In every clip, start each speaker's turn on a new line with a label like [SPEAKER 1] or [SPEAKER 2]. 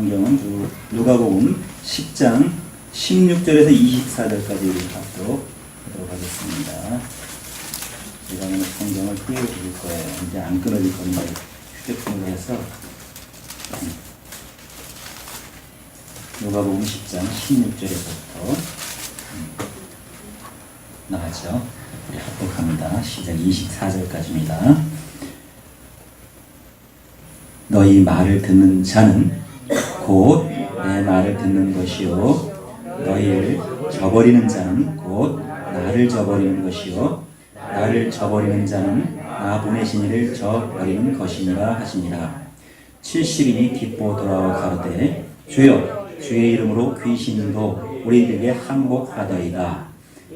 [SPEAKER 1] 성경은 누가복음 10장 16절에서 24절까지 읽도록 하겠습니다. 이번에는 성경을 띄워드릴 거예요. 이제 안 끊어질 겁니다. 휴대폰으로 해서 누가복음 10장 16절에서부터 나가죠. 우리 합독합니다. 시작 24절까지입니다. 너희 말을 듣는 자는 곧 내 말을 듣는 것이요 너희를 저버리는 자는 곧 나를 저버리는 것이요 나를 저버리는 자는 나 보내신 이를 저버리는 것이니라 하시니라. 70인이 기뻐 돌아와 가로되 주여 주의 이름으로 귀신도 우리에게 항복하더이다.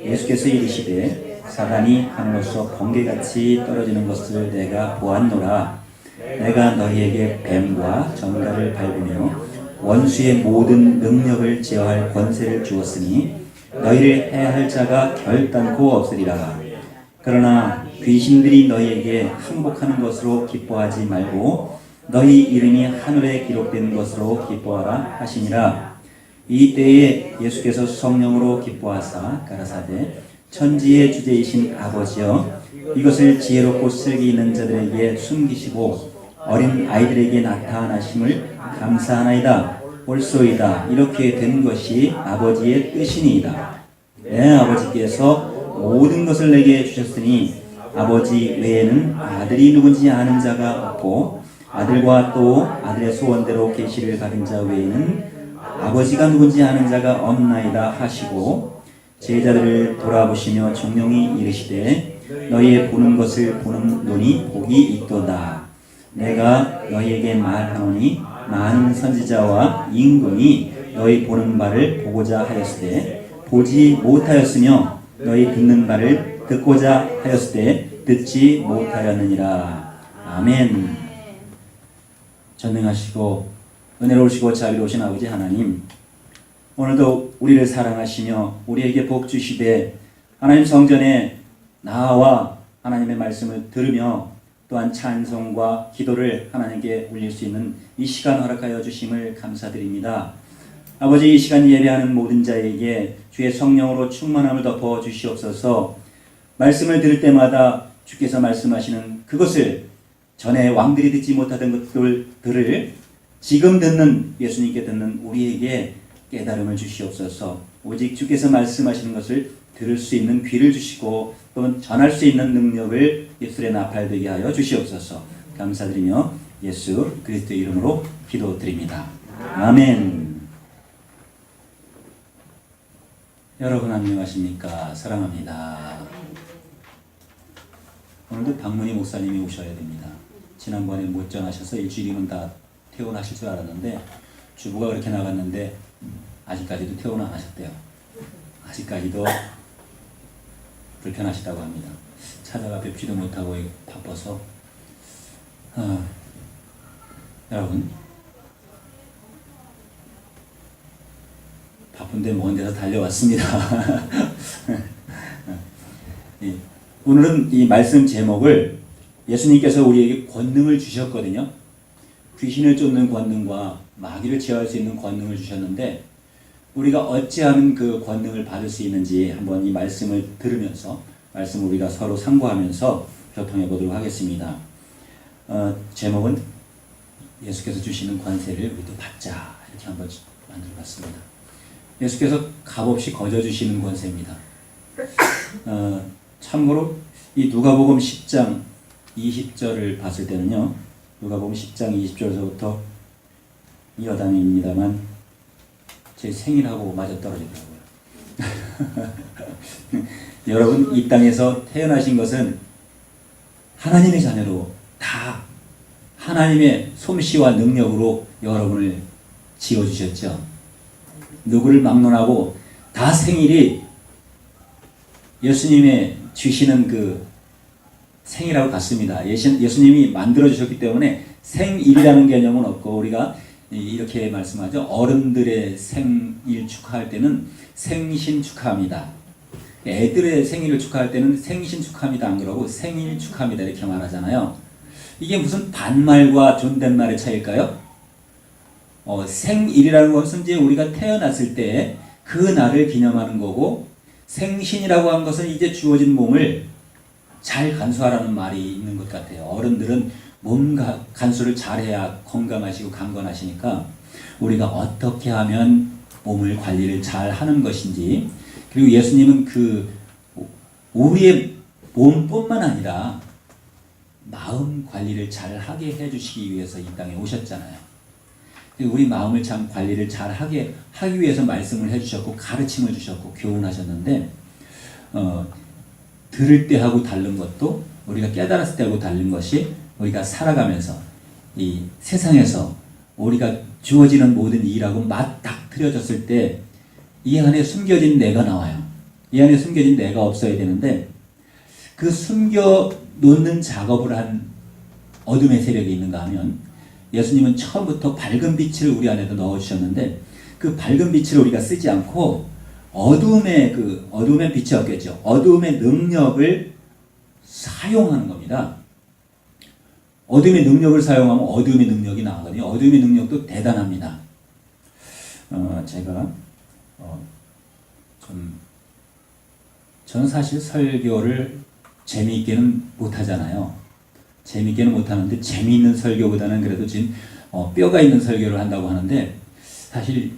[SPEAKER 1] 예수께서 이르시되 사단이 하늘로서 번개같이 떨어지는 것을 내가 보았노라. 내가 너희에게 뱀과 전갈을 밟으며 원수의 모든 능력을 제어할 권세를 주었으니 너희를 해할 자가 결단코 없으리라. 그러나 귀신들이 너희에게 항복하는 것으로 기뻐하지 말고 너희 이름이 하늘에 기록된 것으로 기뻐하라 하시니라. 이 때에 예수께서 성령으로 기뻐하사 가라사대 천지의 주제이신 아버지여 이것을 지혜롭고 슬기 있는 자들에게 숨기시고 어린 아이들에게 나타나심을 감사하나이다. 옳소이다. 이렇게 된 것이 아버지의 뜻이니이다. 내 아버지께서 모든 것을 내게 주셨으니 아버지 외에는 아들이 누군지 아는 자가 없고 아들과 또 아들의 소원대로 계시를 받은 자 외에는 아버지가 누군지 아는 자가 없나이다 하시고 제자들을 돌아보시며 정령이 이르시되 너희의 보는 것을 보는 눈이 복이 있도다. 내가 너희에게 말하노니 많은 선지자와 임금이 너희 보는 바를 보고자 하였으되 보지 못하였으며 너희 듣는 바를 듣고자 하였으되 듣지 못하였느니라. 아멘. 전능하시고 은혜로우시고 자비로우신 아버지 하나님, 오늘도 우리를 사랑하시며 우리에게 복 주시되 하나님 성전에 나와 하나님의 말씀을 들으며 또한 찬송과 기도를 하나님께 올릴 수 있는 이 시간 허락하여 주심을 감사드립니다. 아버지, 이 시간 예배하는 모든 자에게 주의 성령으로 충만함을 덮어 주시옵소서. 말씀을 들을 때마다 주께서 말씀하시는 그것을 전에 왕들이 듣지 못하던 것들을 지금 듣는, 예수님께 듣는 우리에게 깨달음을 주시옵소서. 오직 주께서 말씀하시는 것을 들을 수 있는 귀를 주시고 또는 전할 수 있는 능력을 예술의 나팔되게 하여 주시옵소서. 감사드리며 예수 그리스도의 이름으로 기도드립니다. 아멘. 여러분 안녕하십니까? 사랑합니다. 오늘도 박문희 목사님이 오셔야 됩니다. 지난번에 못 전하셔서 일주일이면 다 퇴원하실 줄 알았는데 주부가 그렇게 나갔는데 아직까지도 퇴원 안 하셨대요. 아직까지도 불편하시다고 합니다. 찾아가 뵙지도 못하고 바빠서 여러분 바쁜데 먼 데서 달려왔습니다. 오늘은 이 말씀 제목을 예수님께서 우리에게 권능을 주셨거든요. 귀신을 쫓는 권능과 마귀를 제어할 수 있는 권능을 주셨는데 우리가 어찌하면 그 권능을 받을 수 있는지 한번 이 말씀을 들으면서 말씀을 우리가 서로 상고하면서 교통해 보도록 하겠습니다. 제목은 예수께서 주시는 권세를 우리도 받자, 이렇게 한번 만들어 봤습니다. 예수께서 값없이 거저 주시는 권세입니다. 참고로 이 누가복음 10장 20절을 봤을 때는요, 누가복음 10장 20절에서부터 이 여담입니다만 제 생일하고 맞아떨어지더라고요. 여러분, 이 땅에서 태어나신 것은 하나님의 자녀로 다 하나님의 솜씨와 능력으로 여러분을 지어주셨죠. 누구를 막론하고 다 생일이 예수님의 주시는 그 생일하고 같습니다. 예수님이 만들어주셨기 때문에 생일이라는 개념은 없고 우리가 이렇게 말씀하죠. 어른들의 생일 축하할 때는 생신 축하합니다. 애들의 생일을 축하할 때는 생신 축하합니다 안 그러고 생일 축하합니다 이렇게 말하잖아요. 이게 무슨 반말과 존댓말의 차이일까요? 생일이라는 것은 이제 우리가 태어났을 때 그 날을 기념하는 거고, 생신이라고 한 것은 이제 주어진 몸을 잘 간수하라는 말이 있는 것 같아요. 어른들은 몸 간수를 잘해야 건강하시고 강건하시니까 우리가 어떻게 하면 몸을 관리를 잘 하는 것인지, 그리고 예수님은 우리의 몸뿐만 아니라 마음 관리를 잘 하게 해주시기 위해서 이 땅에 오셨잖아요. 우리 마음을 참 관리를 잘 하기 위해서 말씀을 해주셨고 가르침을 주셨고 교훈하셨는데, 들을 때하고 다른 것도, 우리가 깨달았을 때하고 다른 것이, 우리가 살아가면서 이 세상에서 우리가 주어지는 모든 일하고 맞닥뜨려졌을 때 이 안에 숨겨진 내가 나와요. 이 안에 숨겨진 내가 없어야 되는데, 그 숨겨 놓는 작업을 한 어둠의 세력이 있는가 하면, 예수님은 처음부터 밝은 빛을 우리 안에도 넣어주셨는데, 그 밝은 빛을 우리가 쓰지 않고 어둠의 빛이 없겠죠. 어둠의 능력을 사용하는 겁니다. 어둠의 능력을 사용하면 어둠의 능력이 나거든요. 어둠의 능력도 대단합니다. 저는 사실 설교를 재미있게는 못하잖아요. 재미있게는 못하는데, 재미있는 설교보다는 그래도 지금 뼈가 있는 설교를 한다고 하는데, 사실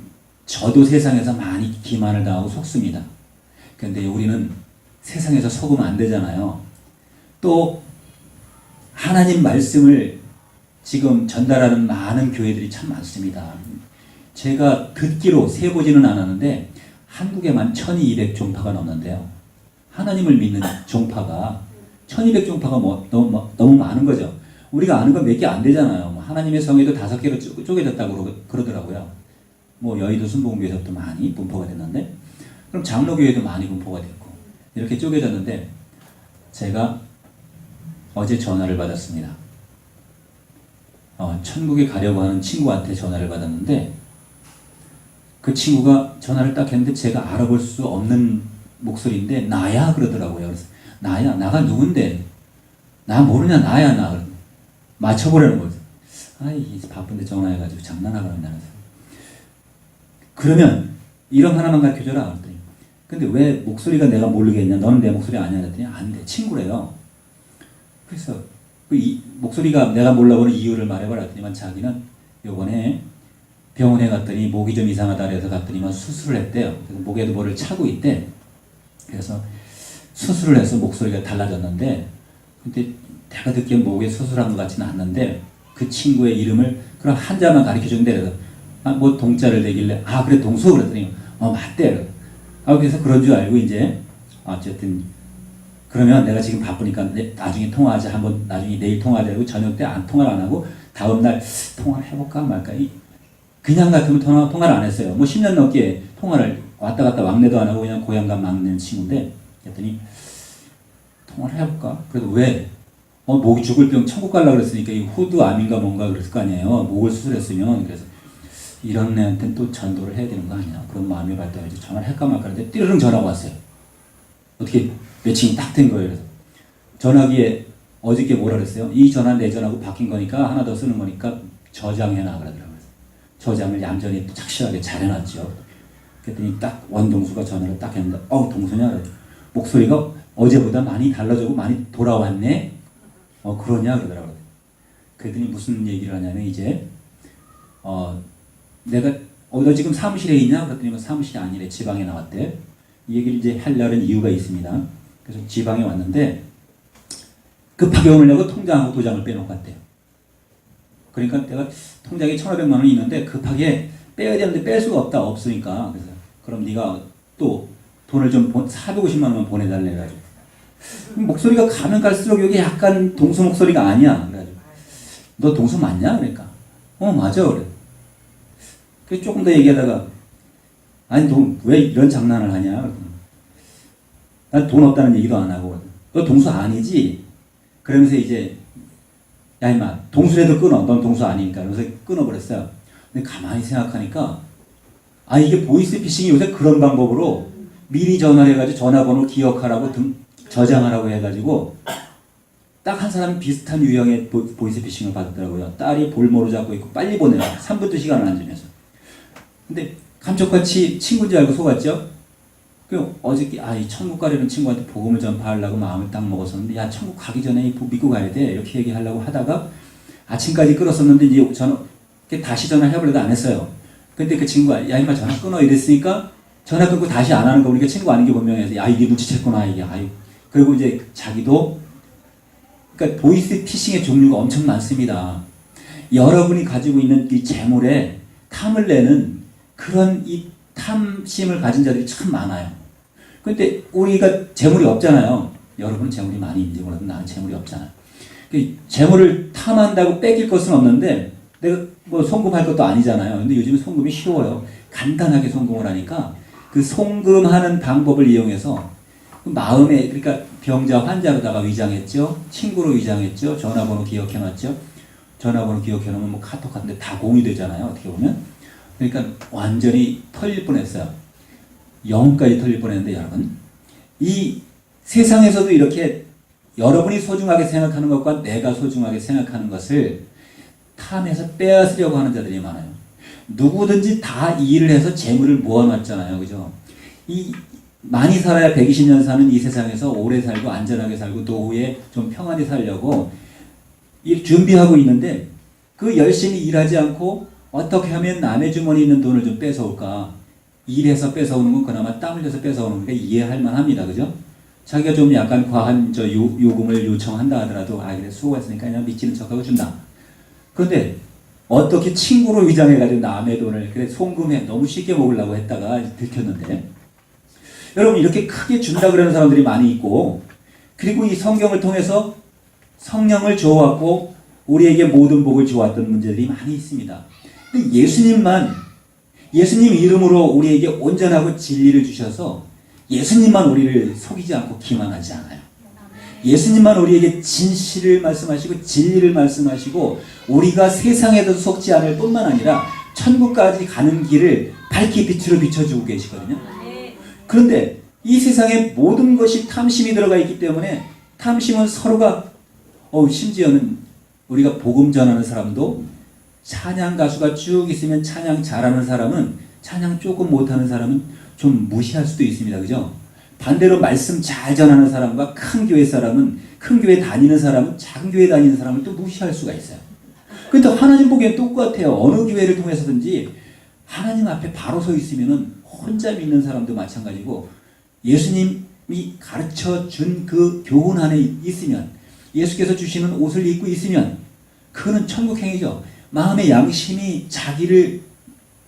[SPEAKER 1] 저도 세상에서 많이 기만을 당하고 속습니다. 그런데 우리는 세상에서 속으면 안 되잖아요. 또 하나님 말씀을 지금 전달하는 많은 교회들이 참 많습니다. 제가 듣기로 세보지는 않았는데 한국에만 1200종파가 넘는데요. 하나님을 믿는 종파가 1200종파가 너무 많은 거죠. 우리가 아는 건 몇 개 안 되잖아요. 하나님의 성에도 5개로 쪼개졌다고 그러더라고요. 여의도 순복음교회에서도 많이 분포가 됐는데, 그럼 장로교회도 많이 분포가 됐고, 이렇게 쪼개졌는데, 제가 어제 전화를 받았습니다. 천국에 가려고 하는 친구한테 전화를 받았는데, 그 친구가 전화를 딱 했는데 제가 알아볼 수 없는 목소리인데, 나야 그러더라고요. 그래서 나야? 나가 누군데? 나 모르냐? 나야? 나 맞춰보려는 거죠. 아이 바쁜데 전화해가지고 장난하고 한다면서. 그러면 이런 하나만 가르쳐줘라 그랬더니, 근데 왜 목소리가 내가 모르겠냐? 너는 내 목소리 아니야? 그랬더니 안 돼, 친구래요. 그래서 목소리가 내가 몰라보는 이유를 말해봐라 했더니만, 자기는 요번에 병원에 갔더니 목이 좀 이상하다 그래서 갔더니만 수술을 했대요. 그래서 목에도 뭐를 차고 있대. 그래서 수술을 해서 목소리가 달라졌는데, 근데 내가 듣기엔 목에 수술한 것 같지는 않는데, 그 친구의 이름을 그럼 한자만 가르쳐준대. 그래서 동자를 대길래 그래 동수 그랬더니 맞대. 그래서 그런 줄 알고 이제 어쨌든 그러면 내가 지금 바쁘니까 나중에 통화하자, 나중에 내일 통화하자 하고 저녁 때 통화를 안 하고 다음날 통화를 해볼까 말까. 그냥 같으면 통화를 안 했어요. 10년 넘게 통화를 왔다 갔다 왕래도 안 하고 그냥 고향감 막는 친구인데, 그랬더니 통화를 해볼까? 그래도 왜? 목이 죽을 병 천국 가려고 그랬으니까 이 후두암인가 뭔가 그랬을 거 아니에요. 목을 수술했으면. 그래서 이런 애한테는 또 전도를 해야 되는 거 아니야. 그런 마음이 발동해서 전화를 할까 말까 하는데 띠르릉 전화가 왔어요. 어떻게 매칭이 딱 된 거예요. 그래서 전화기에 어저께 뭐라 그랬어요? 이 전화 내 전화하고 바뀐 거니까 하나 더 쓰는 거니까 저장해놔 그러더라고요. 저장을 얌전히 착실하게 잘 해놨죠. 그랬더니 딱 원동수가 전화를 딱 했는데, 동수냐? 그래. 목소리가 어제보다 많이 달라지고 많이 돌아왔네? 그러냐? 그러더라고요. 그랬더니 무슨 얘기를 하냐면, 이제 내가 너 지금 사무실에 있냐? 그랬더니 사무실이 아니래. 지방에 나왔대. 이 얘기를 이제 하려는 이유가 있습니다. 그래서 지방에 왔는데 급하게 오려고 통장하고 도장을 빼놓고 갔대요. 그러니까 내가 통장에 1,500만 원이 있는데 급하게 빼야 되는데 뺄 수가 없으니까. 그래서 그럼 네가 또 돈을 좀 450만 원만 보내달래 해가지고, 목소리가 가면 갈수록 여기 약간 동수 목소리가 아니야. 그래가지고 너 동수 맞냐? 그러니까 맞아 그래. 그래서 조금 더 얘기하다가, 아니 왜 이런 장난을 하냐? 난 돈 없다는 얘기도 안 하고, 너 동수 아니지? 그러면서 이제 야 임마 동수라도 끊어. 넌 동수 아니니까. 그래서 끊어버렸어요. 근데 가만히 생각하니까 이게 보이스피싱이 요새 그런 방법으로 미리 전화를 해가지고 전화번호 기억하라고 저장하라고 해가지고 딱 한 사람 비슷한 유형의 보이스피싱을 받았더라고요. 딸이 볼모로 잡고 있고 빨리 보내요. 3분 2시간을 안 주면서. 근데 감쪽같이 친구인 줄 알고 속았죠. 그 어저께 이 천국 가려는 친구한테 복음을 전파하려고 마음을 딱 먹었었는데, 야 천국 가기 전에 믿고 가야 돼 이렇게 얘기하려고 하다가 아침까지 끌었었는데 이제 저는 다시 전화를 해보려도 안 했어요. 근데 그 친구가 야 임마 전화 끊어 이랬으니까 전화 끊고 다시 안 하는 거 보니까 친구 아닌 게 분명해서 야 이게 눈치챘구나 이게. 그리고 이제 자기도, 그러니까 보이스 피싱의 종류가 엄청 많습니다. 여러분이 가지고 있는 이 재물에 탐을 내는 그런 이 탐심을 가진 자들이 참 많아요. 근데 우리가 재물이 없잖아요. 여러분은 재물이 많이 있는지 몰라도 나는 재물이 없잖아요. 재물을 탐한다고 뺏길 것은 없는데 내가 뭐 송금할 것도 아니잖아요. 근데 요즘 송금이 쉬워요. 간단하게 송금을 하니까 그 송금하는 방법을 이용해서 마음에, 그러니까 병자 환자로다가 위장했죠. 친구로 위장했죠. 전화번호 기억해놨죠. 전화번호 기억해놓으면 뭐 카톡 같은데 다 공유되잖아요. 어떻게 보면. 그러니까 완전히 털릴 뻔했어요. 영혼까지 털릴 뻔했는데 여러분, 이 세상에서도 이렇게 여러분이 소중하게 생각하는 것과 내가 소중하게 생각하는 것을 탐해서 빼앗으려고 하는 자들이 많아요. 누구든지 다 이 일을 해서 재물을 모아놨잖아요. 그죠? 많이 살아야 120년 사는 이 세상에서 오래 살고 안전하게 살고 노후에 좀 평안히 살려고 일 준비하고 있는데, 그 열심히 일하지 않고 어떻게 하면 남의 주머니에 있는 돈을 좀 뺏어올까? 일해서 뺏어오는 건 그나마 땀 흘려서 뺏어오는 거니까 이해할 만합니다. 그죠? 자기가 좀 약간 과한 요금을 요청한다 하더라도 그래 수고했으니까 그냥 미치는 척하고 준다. 그런데 어떻게 친구로 위장해가지고 남의 돈을 그래 송금해 너무 쉽게 먹으려고 했다가 들켰는데, 여러분 이렇게 크게 준다 그러는 사람들이 많이 있고, 그리고 이 성경을 통해서 성령을 주어왔고 우리에게 모든 복을 주어왔던 문제들이 많이 있습니다. 근데 예수님 이름으로 우리에게 온전하고 진리를 주셔서 예수님만 우리를 속이지 않고 기만하지 않아요. 예수님만 우리에게 진실을 말씀하시고 진리를 말씀하시고 우리가 세상에도 속지 않을 뿐만 아니라 천국까지 가는 길을 밝게 빛으로 비춰주고 계시거든요. 그런데 이 세상에 모든 것이 탐심이 들어가 있기 때문에 탐심은 서로가 심지어는 우리가 복음 전하는 사람도 찬양 가수가 쭉 있으면 찬양 잘하는 사람은 찬양 조금 못하는 사람은 좀 무시할 수도 있습니다. 그죠? 반대로 말씀 잘 전하는 사람과 큰 교회 사람은, 큰 교회 다니는 사람은 작은 교회 다니는 사람을 또 무시할 수가 있어요. 근데 하나님 보기엔 똑같아요. 어느 교회를 통해서든지 하나님 앞에 바로 서 있으면은 혼자 믿는 사람도 마찬가지고, 예수님이 가르쳐 준 그 교훈 안에 있으면, 예수께서 주시는 옷을 입고 있으면 그거는 천국 행위죠. 마음의 양심이 자기를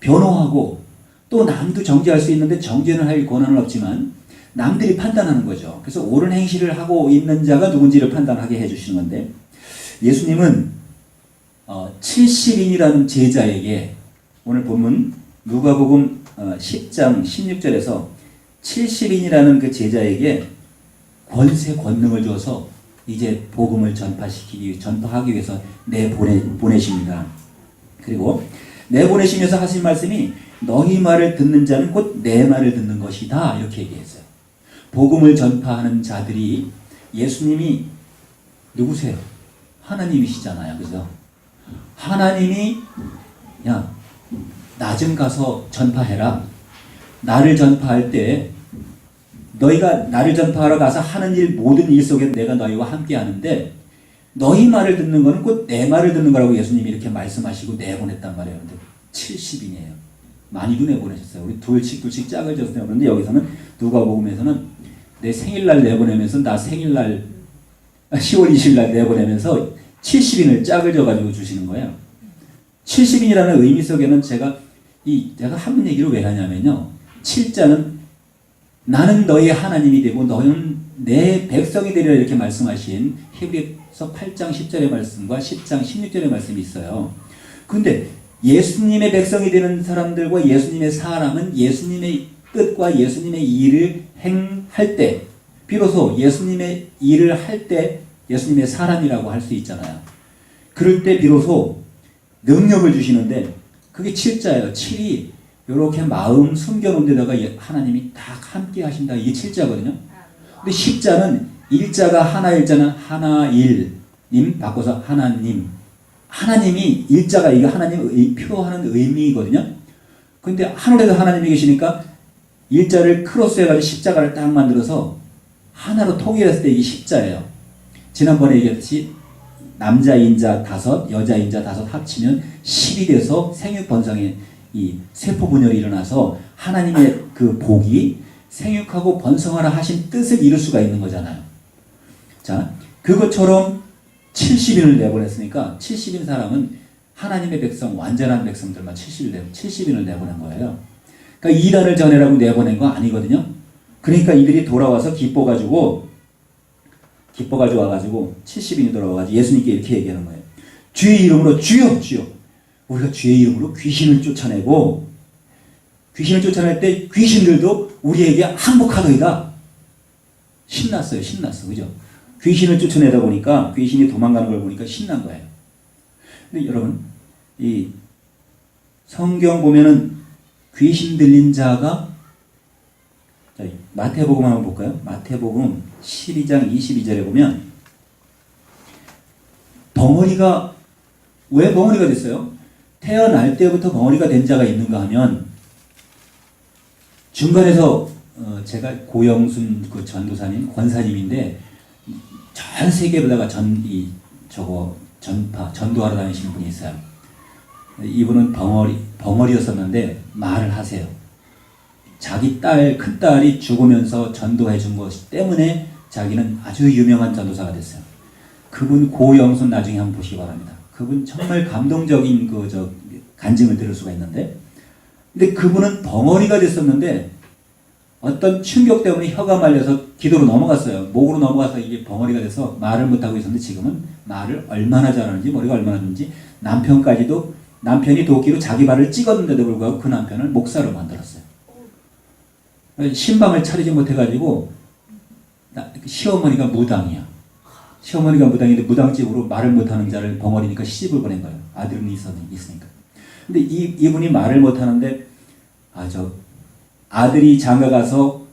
[SPEAKER 1] 변호하고 또 남도 정죄할 수 있는데 정죄는 할 권한은 없지만 남들이 판단하는 거죠. 그래서 옳은 행실을 하고 있는 자가 누군지를 판단하게 해주시는 건데, 예수님은 70인이라는 제자에게, 오늘 본문 누가복음 10장 16절에서 70인이라는 그 제자에게 권세 권능을 줘서 이제 복음을 전파하기 위해서 내보내십니다. 그리고 내보내시면서 하신 말씀이 너희 말을 듣는 자는 곧 내 말을 듣는 것이다 이렇게 얘기했어요. 복음을 전파하는 자들이, 예수님이 누구세요? 하나님이시잖아요. 그죠? 하나님이 야 나 좀 가서 전파해라. 나를 전파할 때 너희가 나를 전파하러 가서 하는 일, 모든 일 속에 내가 너희와 함께 하는데 너희 말을 듣는 거는 곧 내 말을 듣는 거라고 예수님이 이렇게 말씀하시고 내보냈단 말이에요. 근데 70인이에요. 많이도 내보내셨어요. 우리 둘씩 짝을 져서 내보냈는데, 여기서는 누가복음에서는 내 생일날 내보내면서 나 생일날 10월 20일날 내보내면서 70인을 짝을 져가지고 주시는 거예요. 70인이라는 의미 속에는 제가 한 얘기를 왜 하냐면요. 7자는 나는 너희 하나님이 되고 너희는 내 백성이 되리라 이렇게 말씀하신 히브리서 8장 10절의 말씀과 10장 16절의 말씀이 있어요. 그런데 예수님의 백성이 되는 사람들과 예수님의 사람은 예수님의 뜻과 예수님의 일을 행할 때, 비로소 예수님의 일을 할 때 예수님의 사람이라고 할 수 있잖아요. 그럴 때 비로소 능력을 주시는데, 그게 7자예요. 7이 이렇게 마음 숨겨놓은 데다가 하나님이 다 함께 하신다. 이게 7자거든요. 근데 10자는 일자가 하나 일자는 하나일님 바꿔서 하나님. 하나님이 일자가 이게 하나님 표하는 의미거든요. 근데 하늘에도 하나님이 계시니까 일자를 크로스 해가지고 십자가를 딱 만들어서 하나로 통일했을 때 이게 십자예요. 지난번에 얘기했듯이 남자 인자 5, 여자 인자 5 합치면 10이 돼서 생육 번성의 이 세포 분열이 일어나서 하나님의 그 복이 생육하고 번성하라 하신 뜻을 이룰 수가 있는 거잖아요. 자, 그것처럼 70인을 내보냈으니까 70인 사람은 하나님의 백성, 완전한 백성들만 70인을 내보낸 거예요. 그러니까 이단을 전해라고 내보낸 거 아니거든요. 그러니까 이들이 돌아와서 기뻐가지고 와가지고 70인이 돌아와가지고 예수님께 이렇게 얘기하는 거예요. 주의 이름으로 주여 주여. 우리가 주의 이름으로 귀신을 쫓아내고 귀신을 쫓아낼 때 귀신들도 우리에게 항복하더이다. 신났어요. 그죠? 귀신을 쫓아내다 보니까 귀신이 도망가는 걸 보니까 신난 거예요. 근데 여러분 이 성경 보면은 귀신 들린 자가 마태복음 한번 볼까요? 마태복음 12장 22절에 보면 벙어리가 왜 벙어리가 됐어요? 태어날 때부터 벙어리가 된 자가 있는가 하면 중간에서 제가 고영순 그 전도사님 권사님인데 전 세계로다가 전도하러 다니시는 분이 있어요. 이분은 벙어리였었는데 말을 하세요. 자기 큰딸이 죽으면서 전도해 준 것 때문에 자기는 아주 유명한 전도사가 됐어요. 그분 고영순 나중에 한번 보시기 바랍니다. 그분 정말 감동적인 간증을 들을 수가 있는데, 근데 그분은 벙어리가 됐었는데 어떤 충격 때문에 혀가 말려서 기도로 넘어갔어요. 목으로 넘어가서 이게 벙어리가 돼서 말을 못하고 있었는데 지금은 말을 얼마나 잘하는지 머리가 얼마나 좋은지 남편이 도끼로 자기 발을 찍었는데도 불구하고 그 남편을 목사로 만들었어요. 신방을 차리지 못해가지고 시어머니가 무당이야. 시어머니가 무당인데 무당집으로 말을 못하는 자를 벙어리니까 시집을 보낸 거예요. 아들은 있으니까. 근데 이분이 말을 못하는데 아들이 장가가서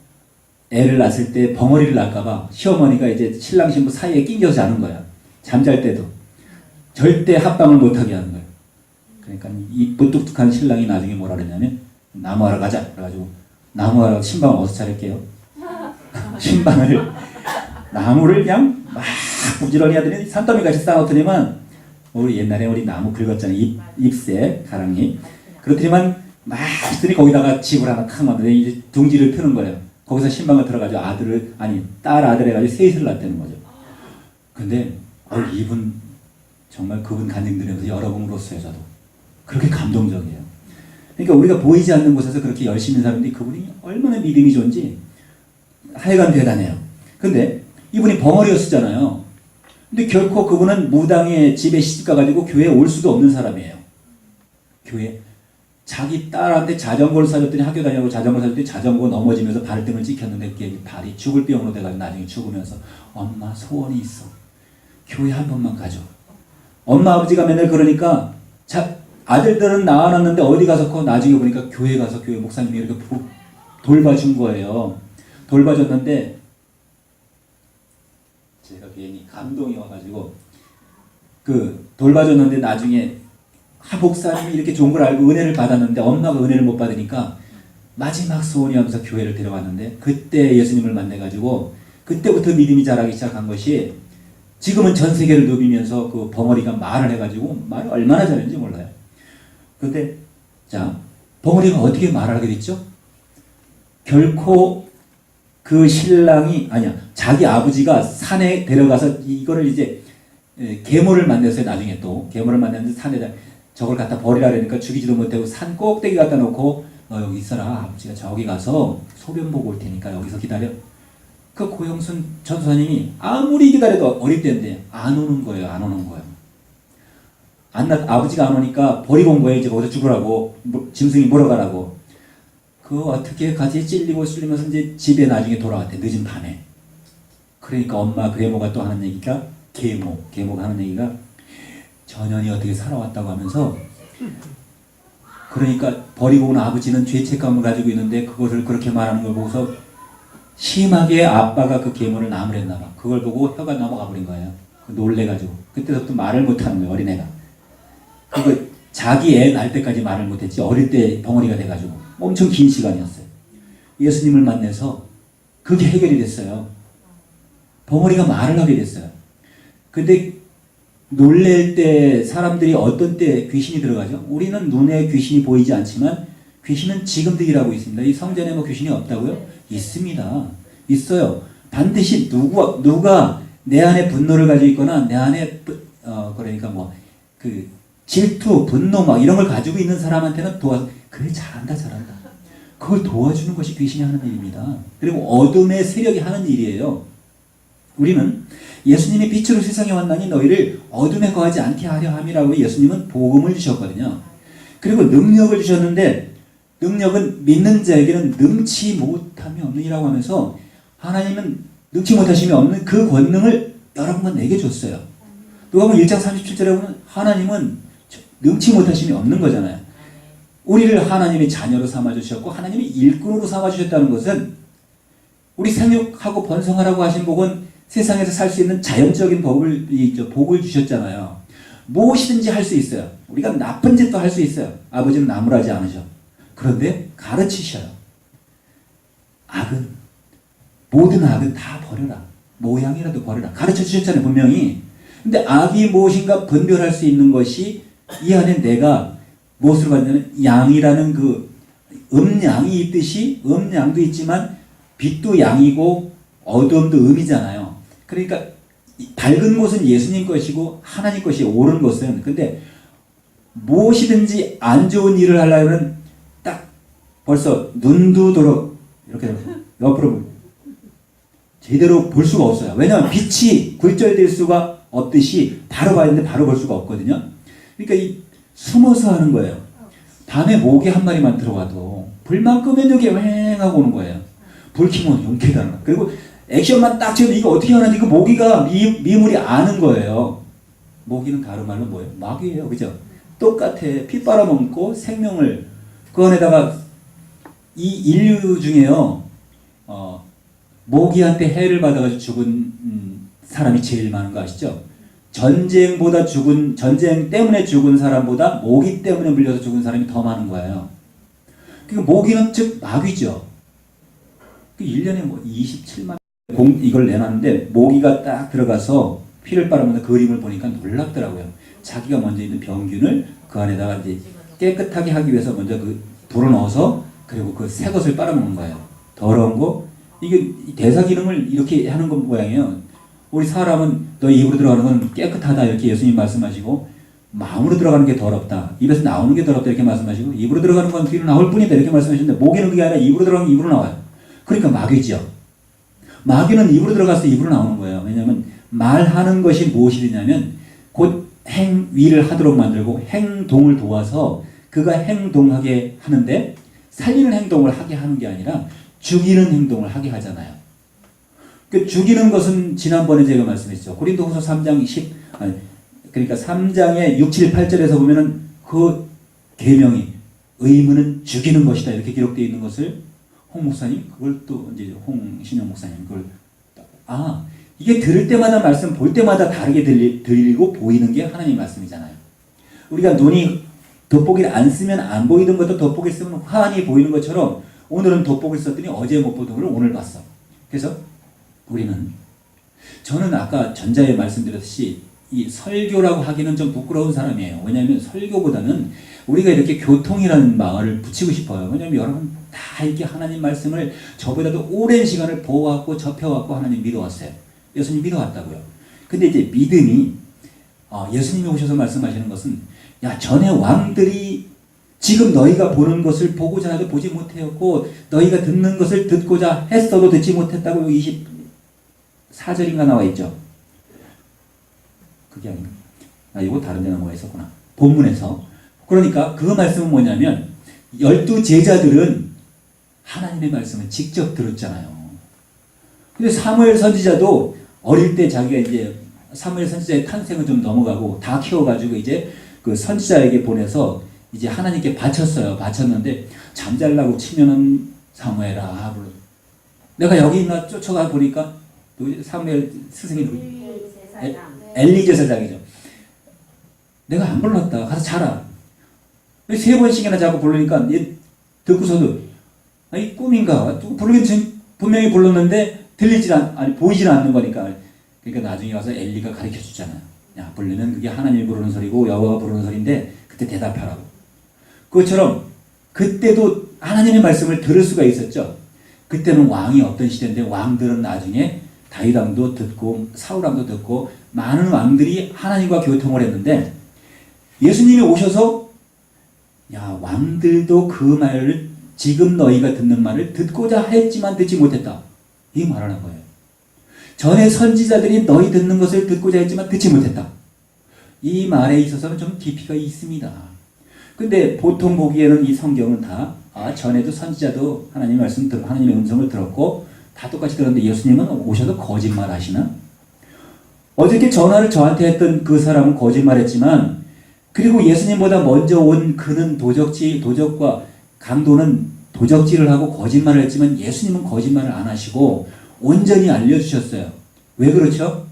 [SPEAKER 1] 애를 낳았을 때 벙어리를 낳을까봐 시어머니가 이제 신랑 신부 사이에 낑겨서 자는 거야. 잠잘 때도 절대 합방을 못하게 하는 거예요. 그러니까 이 무뚝뚝한 신랑이 나중에 뭐라 그랬냐면 나무하러 가자. 그래가지고 나무하러 신방을 어디서 차릴게요? 신방을 나무를 그냥 막 부지런히 하더니 산더미같이 쌓아놓더니만 옛날에 우리 나무 긁었잖아요. 잎새 가랑잎. 그렇더니만 막 했더니 거기다가 집을 하나 탁 만드니 이제 둥지를 펴는 거예요. 거기서 신방을 들어가지고 딸 아들 해가지고 셋을 낳았다는 거죠. 근데 이분 정말 그분 간증 들으면서 여러 번 울었어요. 저도 그렇게 감동적이에요. 그러니까 우리가 보이지 않는 곳에서 그렇게 열심히 사는데 그분이 얼마나 믿음이 좋은지 하여간 대단해요. 근데 이분이 벙어리였었잖아요. 근데 결코 그분은 무당의 집에 시집 가가지고 교회에 올 수도 없는 사람이에요. 교회 자기 딸한테 자전거를 사줬더니 학교 다니고 자전거 사줬더니 자전거 넘어지면서 발등을 찍혔는데 그게 발이 죽을 병으로 돼가지고 나중에 죽으면서 엄마 소원이 있어. 교회 한 번만 가줘. 엄마 아버지가 맨날 그러니까 아들들은 낳아놨는데 어디 가서 나중에 보니까 교회 가서 교회 목사님이 이렇게 돌봐준 거예요. 돌봐줬는데 제가 괜히 감동이 와가지고 돌봐줬는데 나중에 목사님이 이렇게 좋은 걸 알고 은혜를 받았는데 엄마가 은혜를 못 받으니까 마지막 소원이 하면서 교회를 데려갔는데 그때 예수님을 만나가지고 그때부터 믿음이 자라기 시작한 것이 지금은 전 세계를 누비면서 그 벙어리가 말을 해가지고 말을 얼마나 잘했는지 몰라요. 근데 벙어리가 어떻게 말을 하게 됐죠? 결코 그 신랑이 자기 아버지가 산에 데려가서 이거를 이제 계모를 만들었어요. 나중에 또 계모를 만드는데 산에다 저걸 갖다 버리라 그러니까 죽이지도 못하고 산 꼭대기 갖다 놓고 너 여기 있어라. 아버지가 저기 가서 소변 보고 올 테니까 여기서 기다려. 그 고영순 전도사님이 아무리 기다려도 어릴 때인데 안 오는 거예요. 아버지가 안 오니까 버리고 온 거예요. 이제 거기서 죽으라고 짐승이 몰아가라고. 어떻게 같이 찔리고 찔리면서 이제 집에 나중에 돌아왔대. 늦은 밤에. 그러니까 엄마 그레모가 또 하는 얘기가 계모가 하는 얘기가 전현이 어떻게 살아왔다고 하면서 그러니까 버리고 온 아버지는 죄책감을 가지고 있는데 그것을 그렇게 말하는 걸 보고서 심하게 아빠가 그 괴물을 나무랬나 봐. 그걸 보고 혀가 넘어가 버린 거예요. 놀래가지고. 그때부터 말을 못하는 거예요, 어린애가. 그리고 자기 애 날 때까지 말을 못했지. 어릴 때 벙어리가 돼가지고. 엄청 긴 시간이었어요. 예수님을 만나서 그게 해결이 됐어요. 벙어리가 말을 하게 됐어요. 근데 놀랄 때 사람들이 어떤 때 귀신이 들어가죠? 우리는 눈에 귀신이 보이지 않지만 귀신은 지금도 일하고 있습니다. 이 성전에 뭐 귀신이 없다고요? 있습니다. 있어요. 반드시 누가 내 안에 분노를 가지고 있거나 내 안에 그러니까 뭐 그 질투, 분노 막 이런 걸 가지고 있는 사람한테는 그래 잘한다. 그걸 도와주는 것이 귀신이 하는 일입니다. 그리고 어둠의 세력이 하는 일이에요. 우리는 예수님이 빛으로 세상에 왔나니 너희를 어둠에 거하지 않게 하려 함이라고 예수님은 복음을 주셨거든요. 그리고 능력을 주셨는데 능력은 믿는 자에게는 능치 못함이 없느니라고 하면서 하나님은 능치 못하심이 없는 그 권능을 여러분과 내게 줬어요. 누가복음 1장 37절에 보면 하나님은 능치 못하심이 없는 거잖아요. 우리를 하나님의 자녀로 삼아주셨고 하나님의 일꾼으로 삼아주셨다는 것은 우리 생육하고 번성하라고 하신 복은 세상에서 살 수 있는 자연적인 복을 주셨잖아요. 무엇이든지 할 수 있어요. 우리가 나쁜 짓도 할 수 있어요. 아버지는 나무라지 않으셔. 그런데 가르치셔요. 모든 악은 다 버려라. 모양이라도 버려라. 가르쳐 주셨잖아요, 분명히. 근데 악이 무엇인가 분별할 수 있는 것이 이 안에 내가 무엇을 받냐면 양이라는 그 음양이 있듯이 음양도 있지만 빛도 양이고 어둠도 음이잖아요. 그러니까 밝은 곳은 예수님 것이고 하나님 것이 옳은 것은 근데 무엇이든지 안 좋은 일을 하려면 딱 벌써 눈도 이렇게 옆으로 제대로 볼 수가 없어요. 왜냐하면 빛이 굴절될 수가 없듯이 바로 봐야 되는데 바로 볼 수가 없거든요. 그러니까 이 숨어서 하는 거예요. 밤에 모기 한 마리만 들어가도 불만 끄면 여기 왱하고 오는 거예요. 불 켜면 용케다는 거. 그리고 액션만 딱 치면 이거 어떻게 하는지 그 모기가 미물이 아는 거예요. 모기는 다른 말로 뭐예요? 마귀예요. 그죠? 똑같아. 피 빨아먹고 생명을 그 안에다가 이 인류 중에요. 모기한테 해를 받아가지고 죽은 사람이 제일 많은 거 아시죠? 전쟁 때문에 죽은 사람보다 모기 때문에 물려서 죽은 사람이 더 많은 거예요. 그러니까 모기는 즉 마귀죠. 1년에 뭐 27만 이걸 내놨는데 모기가 딱 들어가서 피를 빨아먹는 그림을 보니까 놀랍더라고요. 자기가 먼저 있는 병균을 그 안에다가 이제 깨끗하게 하기 위해서 먼저 그 불어넣어서 그리고 그 새 것을 빨아먹는 거예요. 더러운 거 이게 대사 기능을 이렇게 하는 것 모양이에요. 우리 사람은 너희 입으로 들어가는 건 깨끗하다 이렇게 예수님 말씀하시고 마음으로 들어가는 게 더럽다. 입에서 나오는 게 더럽다 이렇게 말씀하시고 입으로 들어가는 건 뒤로 나올 뿐이다 이렇게 말씀하시는데 모기는 그게 아니라 입으로 들어가는 게 입으로 나와요. 그러니까 마귀죠. 마귀는 입으로 들어가서 입으로 나오는 거예요. 왜냐하면 말하는 것이 무엇이냐면 곧 행위를 하도록 만들고 행동을 도와서 그가 행동하게 하는데 살리는 행동을 하게 하는 게 아니라 죽이는 행동을 하게 하잖아요. 그 죽이는 것은 지난번에 제가 말씀했죠. 고린도후서 3장 3장의 6, 7, 8절에서 보면은 그 계명이 의무는 죽이는 것이다 이렇게 기록되어 있는 것을 홍 목사님 그걸 또 이제 홍신영 목사님 그걸 이게 들을 때마다 말씀 볼 때마다 다르게 들리고 보이는 게 하나님 말씀이잖아요. 우리가 눈이 돋보기를 안 쓰면 안 보이던 것도 돋보기를 쓰면 환히 보이는 것처럼 오늘은 돋보기를 썼더니 어제 못 보던 걸 오늘 봤어. 그래서 저는 아까 전자에 말씀드렸듯이 이 설교라고 하기는 좀 부끄러운 사람이에요. 왜냐하면 설교보다는 우리가 이렇게 교통이라는 말을 붙이고 싶어요. 왜냐하면 여러분 다 이렇게 하나님 말씀을 저보다도 오랜 시간을 보아왔고 접해왔고 하나님 믿어왔어요. 예수님 믿어왔다고요. 근데 이제 믿음이 예수님이 오셔서 말씀하시는 것은 전에 왕들이 지금 너희가 보는 것을 보고자 해도 보지 못하였고 너희가 듣는 것을 듣고자 했어도 듣지 못했다고 24절인가 나와 있죠. 그게 아닌가? 이거 다른 데 나와 있었구나. 본문에서. 그러니까 그 말씀은 뭐냐면 12 제자들은 하나님의 말씀을 직접 들었잖아요. 근데 사무엘 선지자도 어릴 때 자기가 이제 사무엘 선지자의 탄생을 좀 넘어가고 다 키워가지고 이제 그 선지자에게 보내서 이제 하나님께 바쳤어요. 바쳤는데 잠잘라고 치면은 사무엘아 내가 여기 있나 쫓아가 보니까 사무엘 스승이 엘리 제사장이죠. 내가 안 불렀다. 가서 자라. 세 번씩이나 자꾸 부르니까 얘 듣고서도 아니 꿈인가? 부르긴 분명히 불렀는데 보이질 않는 거니까. 그러니까 나중에 와서 엘리가 가르쳐 주잖아요. 야, 부르면 그게 하나님이 부르는 소리고 여호와가 부르는 소리인데 그때 대답하라고. 그것처럼 그때도 하나님의 말씀을 들을 수가 있었죠. 그때는 왕이 없던 시대인데 왕들은 나중에 다윗왕도 듣고 사울왕도 듣고 많은 왕들이 하나님과 교통을 했는데 예수님이 오셔서 야, 왕들도 그 말을 지금 너희가 듣는 말을 듣고자 했지만 듣지 못했다. 이 말하는 거예요. 전에 선지자들이 너희 듣는 것을 듣고자 했지만 듣지 못했다. 이 말에 있어서는 좀 깊이가 있습니다. 근데 보통 보기에는 이 성경은 다 전에도 선지자도 하나님의 말씀 하나님의 음성을 들었고 다 똑같이 들었는데 예수님은 오셔도 거짓말 하시나? 어저께 전화를 저한테 했던 그 사람은 거짓말했지만 그리고 예수님보다 먼저 온 그는 도적과 강도는 도적질을 하고 거짓말을 했지만 예수님은 거짓말을 안 하시고 온전히 알려주셨어요. 왜 그렇죠?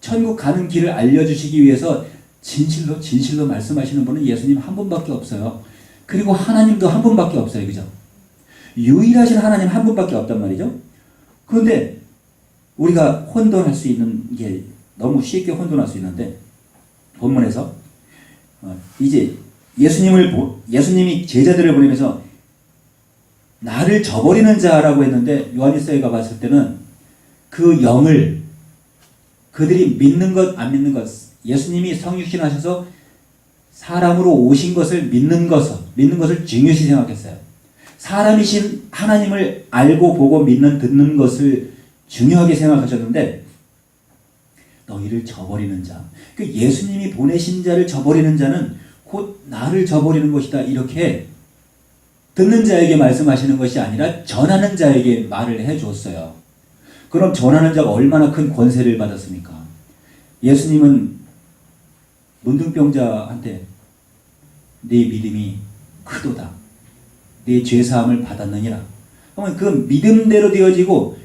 [SPEAKER 1] 천국 가는 길을 알려주시기 위해서 진실로 말씀하시는 분은 예수님 한 분밖에 없어요. 그리고 하나님도 한 분밖에 없어요. 그죠? 유일하신 하나님 한 분밖에 없단 말이죠. 그런데 우리가 혼돈할 수 있는 게 너무 쉽게 혼돈할 수 있는데 본문에서 이제 예수님이 제자들을 보내면서 나를 저버리는 자라고 했는데 요한일서에 가봤을 때는 그 영을 그들이 믿는 것 안 믿는 것 예수님이 성육신 하셔서 사람으로 오신 것을 믿는 것을 중요시 생각했어요. 사람이신 하나님을 알고 보고 믿는 듣는 것을 중요하게 생각하셨는데 너희를 저버리는 자, 그 예수님이 보내신 자를 저버리는 자는 곧 나를 저버리는 것이다. 이렇게 듣는 자에게 말씀하시는 것이 아니라 전하는 자에게 말을 해줬어요. 그럼 전하는 자가 얼마나 큰 권세를 받았습니까? 예수님은 문둥병자한테 네 믿음이 크도다. 네 죄사함을 받았느니라. 그러면 그 믿음대로 되어지고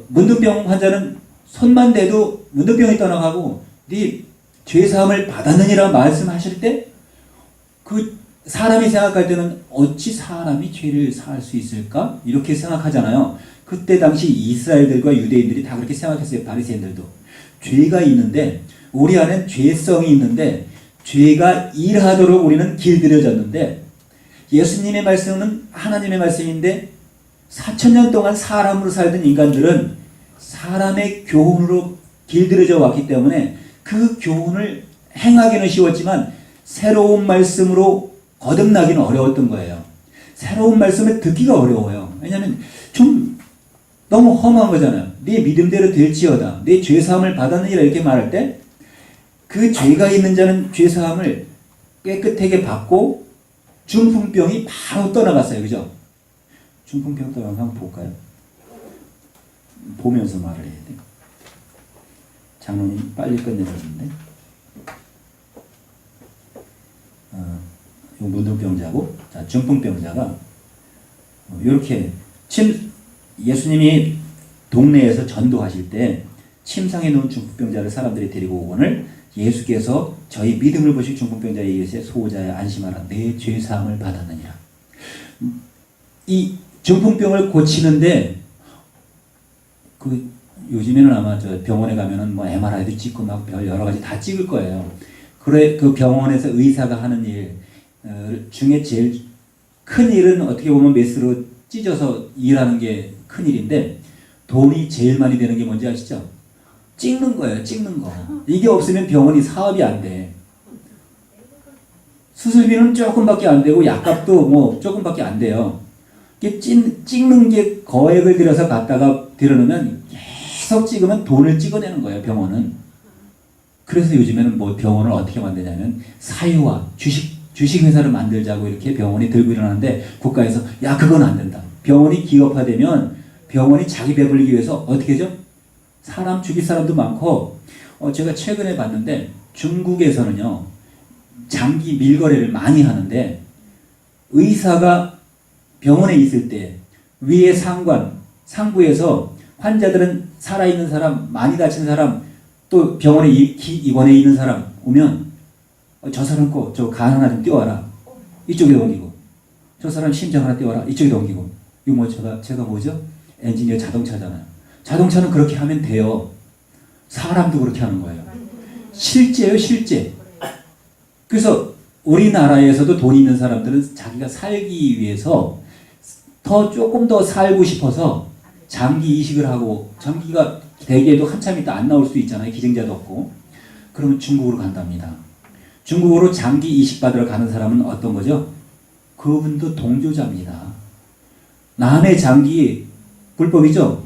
[SPEAKER 1] 문둥병 환자는 손만 대도 문둥병이 떠나가고 네 죄사함을 받았느니라 말씀하실 때 그 사람이 생각할 때는 어찌 사람이 죄를 사할 수 있을까? 이렇게 생각하잖아요. 그때 당시 이스라엘들과 유대인들이 다 그렇게 생각했어요. 바리새인들도. 죄가 있는데 우리 안엔 죄성이 있는데 죄가 일하도록 우리는 길들여졌는데 예수님의 말씀은 하나님의 말씀인데 4,000년 동안 사람으로 살던 인간들은 사람의 교훈으로 길들여져 왔기 때문에 그 교훈을 행하기는 쉬웠지만 새로운 말씀으로 거듭나기는 어려웠던 거예요. 새로운 말씀을 듣기가 어려워요. 왜냐하면 좀 너무 험한 거잖아요. 네 믿음대로 될지어다. 네 죄사함을 받았느니라 이렇게 말할 때 그 죄가 있는 자는 죄사함을 깨끗하게 받고 중풍병이 바로 떠나갔어요. 그죠? 중풍병 떠나간 거 한번 볼까요? 보면서 말을 해야 돼. 장로님 빨리 끝내셨는데 이 문둥병자고 자, 중풍병자가 이렇게 예수님이 동네에서 전도하실 때 침상에 누운 중풍병자를 사람들이 데리고 오거늘 예수께서 저희 믿음을 보실 중풍병자에 이르시되 소호자여 안심하라 내 죄사함을 받았느니라. 이 중풍병을 고치는데 요즘에는 아마 저 병원에 가면은 뭐 MRI도 찍고 막 별 여러 가지 다 찍을 거예요. 그래 그 병원에서 의사가 하는 일 중에 제일 큰 일은 어떻게 보면 메스로 찢어서 일하는 게 큰 일인데 돈이 제일 많이 되는 게 뭔지 아시죠? 찍는 거예요. 찍는 거. 이게 없으면 병원이 사업이 안 돼. 수술비는 조금밖에 안 되고 약값도 뭐 조금밖에 안 돼요. 이게 찍는 게 거액을 들여서 갖다가 들여놓으면 계속 찍으면 돈을 찍어내는 거예요. 병원은. 그래서 요즘에는 뭐 병원을 어떻게 만드냐면 사유화, 주식회사를 만들자고 이렇게 병원이 들고 일어나는데 국가에서 야 그건 안 된다. 병원이 기업화되면 병원이 자기 배불리기 위해서 어떻게 하죠? 사람 죽일 사람도 많고 제가 최근에 봤는데 중국에서는요 장기 밀거래를 많이 하는데 의사가 병원에 있을 때 위에 상관 상부에서 환자들은 살아있는 사람, 많이 다친 사람, 또 병원에 입원해 있는 사람 오면 저 사람 거, 저 간 하나 좀 띄워라. 이쪽에 옮기고. 저 사람 심장 하나 띄워라. 이쪽에 옮기고. 이거 뭐 제가 뭐죠? 엔지니어 자동차잖아요. 자동차는 그렇게 하면 돼요. 사람도 그렇게 하는 거예요. 실제예요, 실제. 그래서 우리나라에서도 돈 있는 사람들은 자기가 살기 위해서 조금 더 살고 싶어서 장기 이식을 하고, 장기가 대개도 한참 있다 안 나올 수도 있잖아요. 기증자도 없고. 그러면 중국으로 간답니다. 중국으로 장기 이식 받으러 가는 사람은 어떤 거죠? 그분도 동조자입니다. 남의 장기 불법이죠?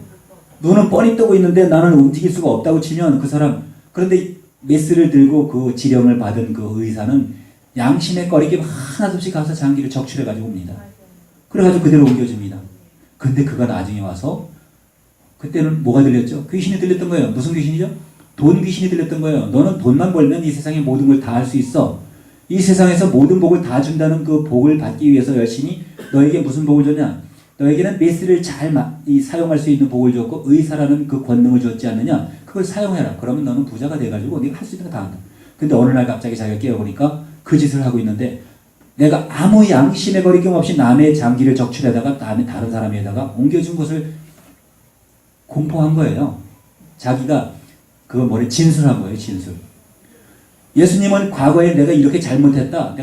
[SPEAKER 1] 눈은 뻔히 뜨고 있는데 나는 움직일 수가 없다고 치면 그 사람, 그런데 메스를 들고 그 지령을 받은 그 의사는 양심에 꺼리게 하나도 없이 가서 장기를 적출해 가지고 옵니다. 그래가지고 그대로 옮겨줍니다. 근데 그가 나중에 와서, 그때는 뭐가 들렸죠? 귀신이 들렸던 거예요. 무슨 귀신이죠? 돈 귀신이 들렸던 거예요. 너는 돈만 벌면 이 세상의 모든 걸 다 할 수 있어. 이 세상에서 모든 복을 다 준다는 그 복을 받기 위해서 열심히 너에게 무슨 복을 줬냐? 너에게는 메스를 잘 사용할 수 있는 복을 줬고 의사라는 그 권능을 줬지 않느냐? 그걸 사용해라. 그러면 너는 부자가 돼가지고 네가 할 수 있는 거 다 한다. 근데 어느 날 갑자기 자기가 깨어보니까 그 짓을 하고 있는데, 내가 아무 양심의 거리낌 없이 남의 장기를 적출해다가 다른 사람에다가 옮겨준 것을 공포한 거예요. 자기가 그거 진술한 거예요, 진술. 예수님은 과거에 내가 이렇게 잘못했다.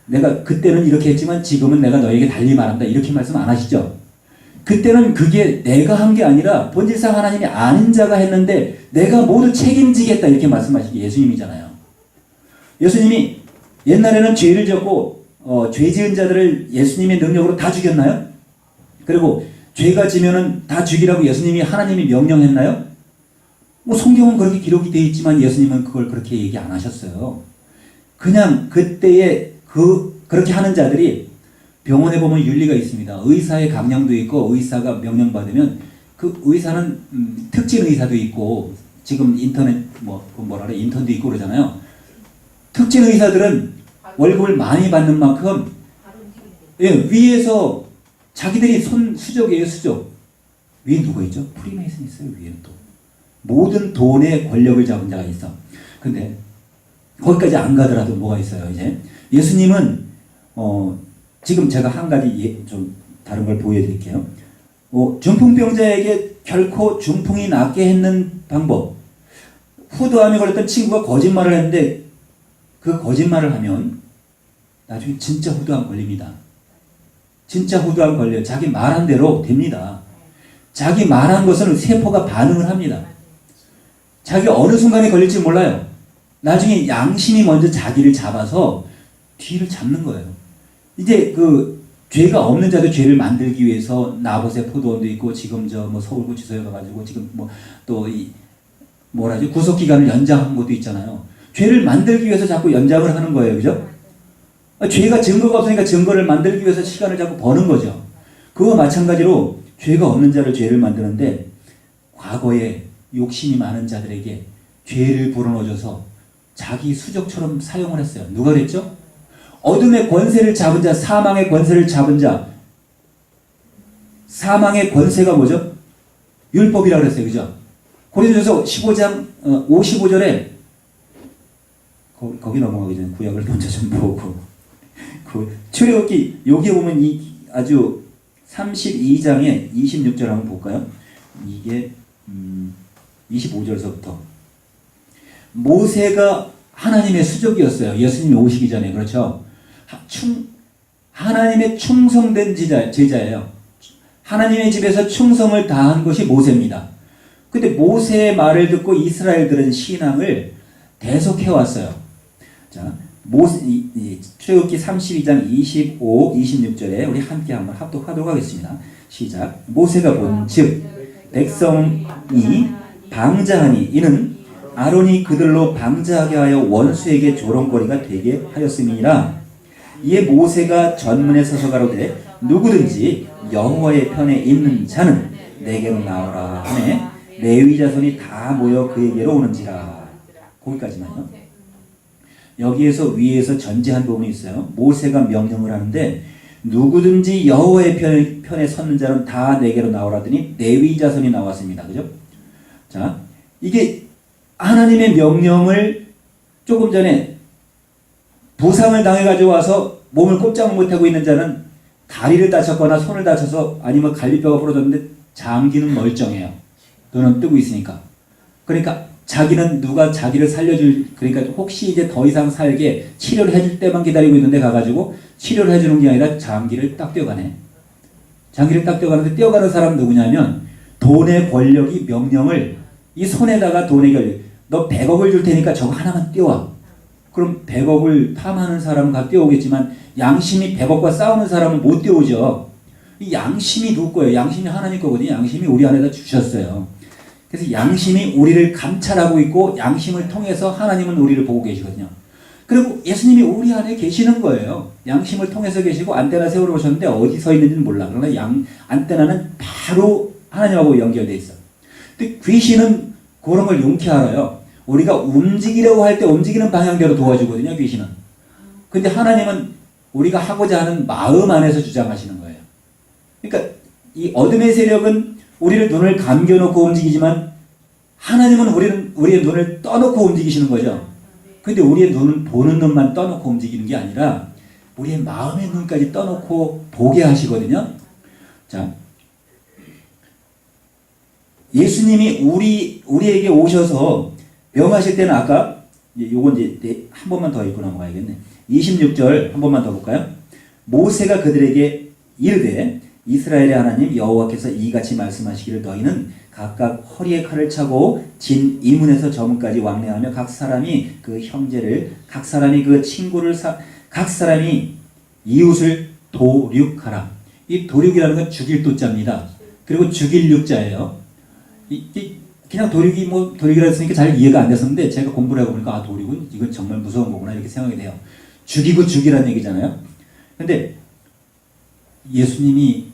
[SPEAKER 1] 내가 그때는 이렇게 했지만 지금은 내가 너에게 달리 말한다. 이렇게 말씀 안 하시죠? 그때는 그게 내가 한 게 아니라 본질상 하나님이 아는 자가 했는데 내가 모두 책임지겠다. 이렇게 말씀하시기 예수님이잖아요. 예수님이 옛날에는 죄를 졌고 죄 지은 자들을 예수님의 능력으로 다 죽였나요? 그리고 죄가 지면은 다 죽이라고 예수님이 하나님이 명령했나요? 성경은 그렇게 기록이 되어 있지만 예수님은 그걸 그렇게 얘기 안 하셨어요. 그냥 그때에 그렇게 하는 자들이, 병원에 보면 윤리가 있습니다. 의사의 강령도 있고, 의사가 명령받으면 그 의사는 특진 의사도 있고, 지금 인터넷 인턴도 있고 그러잖아요. 특진 의사들은 월급을 많이 받는 만큼 위에서 자기들이 수족이에요, 수족. 위에 누가 있죠? 프리메이슨 있어요, 위에는 또. 모든 돈의 권력을 잡은 자가 있어. 근데 거기까지 안 가더라도 뭐가 있어요, 이제. 예수님은 지금 제가 한 가지 좀 다른 걸 보여드릴게요. 중풍병자에게 결코 중풍이 낫게 했는 방법. 후두암에 걸렸던 친구가 거짓말을 했는데 그 거짓말을 하면 나중에 진짜 후두암 걸립니다. 진짜 후두암 걸려요. 자기 말한 대로 됩니다. 자기 말한 것은 세포가 반응을 합니다. 자기가 어느 순간에 걸릴지 몰라요. 나중에 양심이 먼저 자기를 잡아서 뒤를 잡는 거예요. 이제 죄가 없는 자도 죄를 만들기 위해서 나봇의 포도원도 있고, 지금 서울구치소에 가가지고 지금 구속기간을 연장한 것도 있잖아요. 죄를 만들기 위해서 자꾸 연장을 하는 거예요. 그죠? 죄가 증거가 없으니까 증거를 만들기 위해서 시간을 자꾸 버는 거죠. 그와 마찬가지로 죄가 없는 자를 죄를 만드는데, 과거에 욕심이 많은 자들에게 죄를 불어넣어줘서 자기 수족처럼 사용을 했어요. 누가 그랬죠? 어둠의 권세를 잡은 자, 사망의 권세를 잡은 자. 사망의 권세가 뭐죠? 율법이라고 그랬어요. 그죠? 고린도전서 15장 55절에 거기 넘어가기 전에 구약을 먼저 좀 보고, 출애굽기 여기에 보면 아주 32장의 26절 한번 볼까요? 이게 25절서부터. 모세가 하나님의 수족이었어요. 예수님이 오시기 전에. 그렇죠? 하나님의 충성된 제자예요. 하나님의 집에서 충성을 다한 것이 모세입니다. 근데 모세의 말을 듣고 이스라엘들은 신앙을 대속해왔어요. 자, 출애굽기 32장 25, 26절에 우리 함께 한번 합독하도록 하겠습니다. 시작. 모세가 본즉 백성이 방자하니 이는 아론이 그들로 방자하게 하여 원수에게 조롱거리가 되게 하였음이니라. 이에 모세가 전문에 서서 가로되 누구든지 여호와의 편에 있는 자는 내게로 나오라 하매 레위 자손이 다 모여 그에게로 오는지라. 거기까지만요. 여기에서 위에서 전제한 부분이 있어요. 모세가 명령을 하는데 누구든지 여호와의 편에 섰는 자는 다 내게로 나오라더니 레위 자손이 나왔습니다. 그죠? 자, 이게 하나님의 명령을 조금 전에 부상을 당해가지고 와서 몸을 꼼짝 못하고 있는 자는 다리를 다쳤거나 손을 다쳐서 아니면 갈비뼈가 부러졌는데 장기는 멀쩡해요. 눈은 뜨고 있으니까. 그러니까 자기는 누가 자기를 살려줄, 그러니까 혹시 이제 더 이상 살게 치료를 해줄 때만 기다리고 있는데 가가지고 치료를 해주는 게 아니라 장기를 딱 떼어가네. 장기를 딱 떼어가는데 떼어가는 사람 누구냐면 돈의 권력이 명령을 이 손에다가 돈의 권력, 너 100억을 줄 테니까 저거 하나만 떼어와. 그럼 100억을 탐하는 사람은 다 떼어오겠지만 양심이 100억과 싸우는 사람은 못 떼어오죠. 이 양심이 누구 거예요? 양심이 하나님 거거든요. 양심이 우리 안에다 주셨어요. 그래서 양심이 우리를 감찰하고 있고 양심을 통해서 하나님은 우리를 보고 계시거든요. 그리고 예수님이 우리 안에 계시는 거예요. 양심을 통해서 계시고 안테나 세우러 오셨는데 어디 서 있는지는 몰라. 그러나 안테나는 바로 하나님하고 연결되어 있어. 근데 귀신은 그런 걸 용케 알아요. 우리가 움직이려고 할 때 움직이는 방향대로 도와주거든요. 귀신은. 근데 하나님은 우리가 하고자 하는 마음 안에서 주장하시는 거예요. 그러니까 이 어둠의 세력은 우리를 눈을 감겨놓고 움직이지만 하나님은 우리의 눈을 떠놓고 움직이시는 거죠. 근데 우리의 눈은 보는 눈만 떠놓고 움직이는 게 아니라 우리의 마음의 눈까지 떠놓고 보게 하시거든요. 자, 예수님이 우리에게 오셔서 명하실 때는 아까 요건 이제 한 번만 더 읽고 넘어가야겠네. 26절 한 번만 더 볼까요? 모세가 그들에게 이르되 이스라엘의 하나님 여호와께서 이같이 말씀하시기를 너희는 각각 허리에 칼을 차고 진 이문에서 저문까지 왕래하며 각 사람이 그 형제를 각 사람이 그 친구를 각 사람이 이웃을 도륙하라. 이 도륙이라는 건 죽일 도자입니다. 그리고 죽일 육자예요. 그냥 도륙이라 했으니까 잘 이해가 안 됐었는데 제가 공부를 해보니까 아 도륙은 이건 정말 무서운 거구나 이렇게 생각이 돼요. 죽이고 죽이라는 얘기잖아요. 근데 예수님이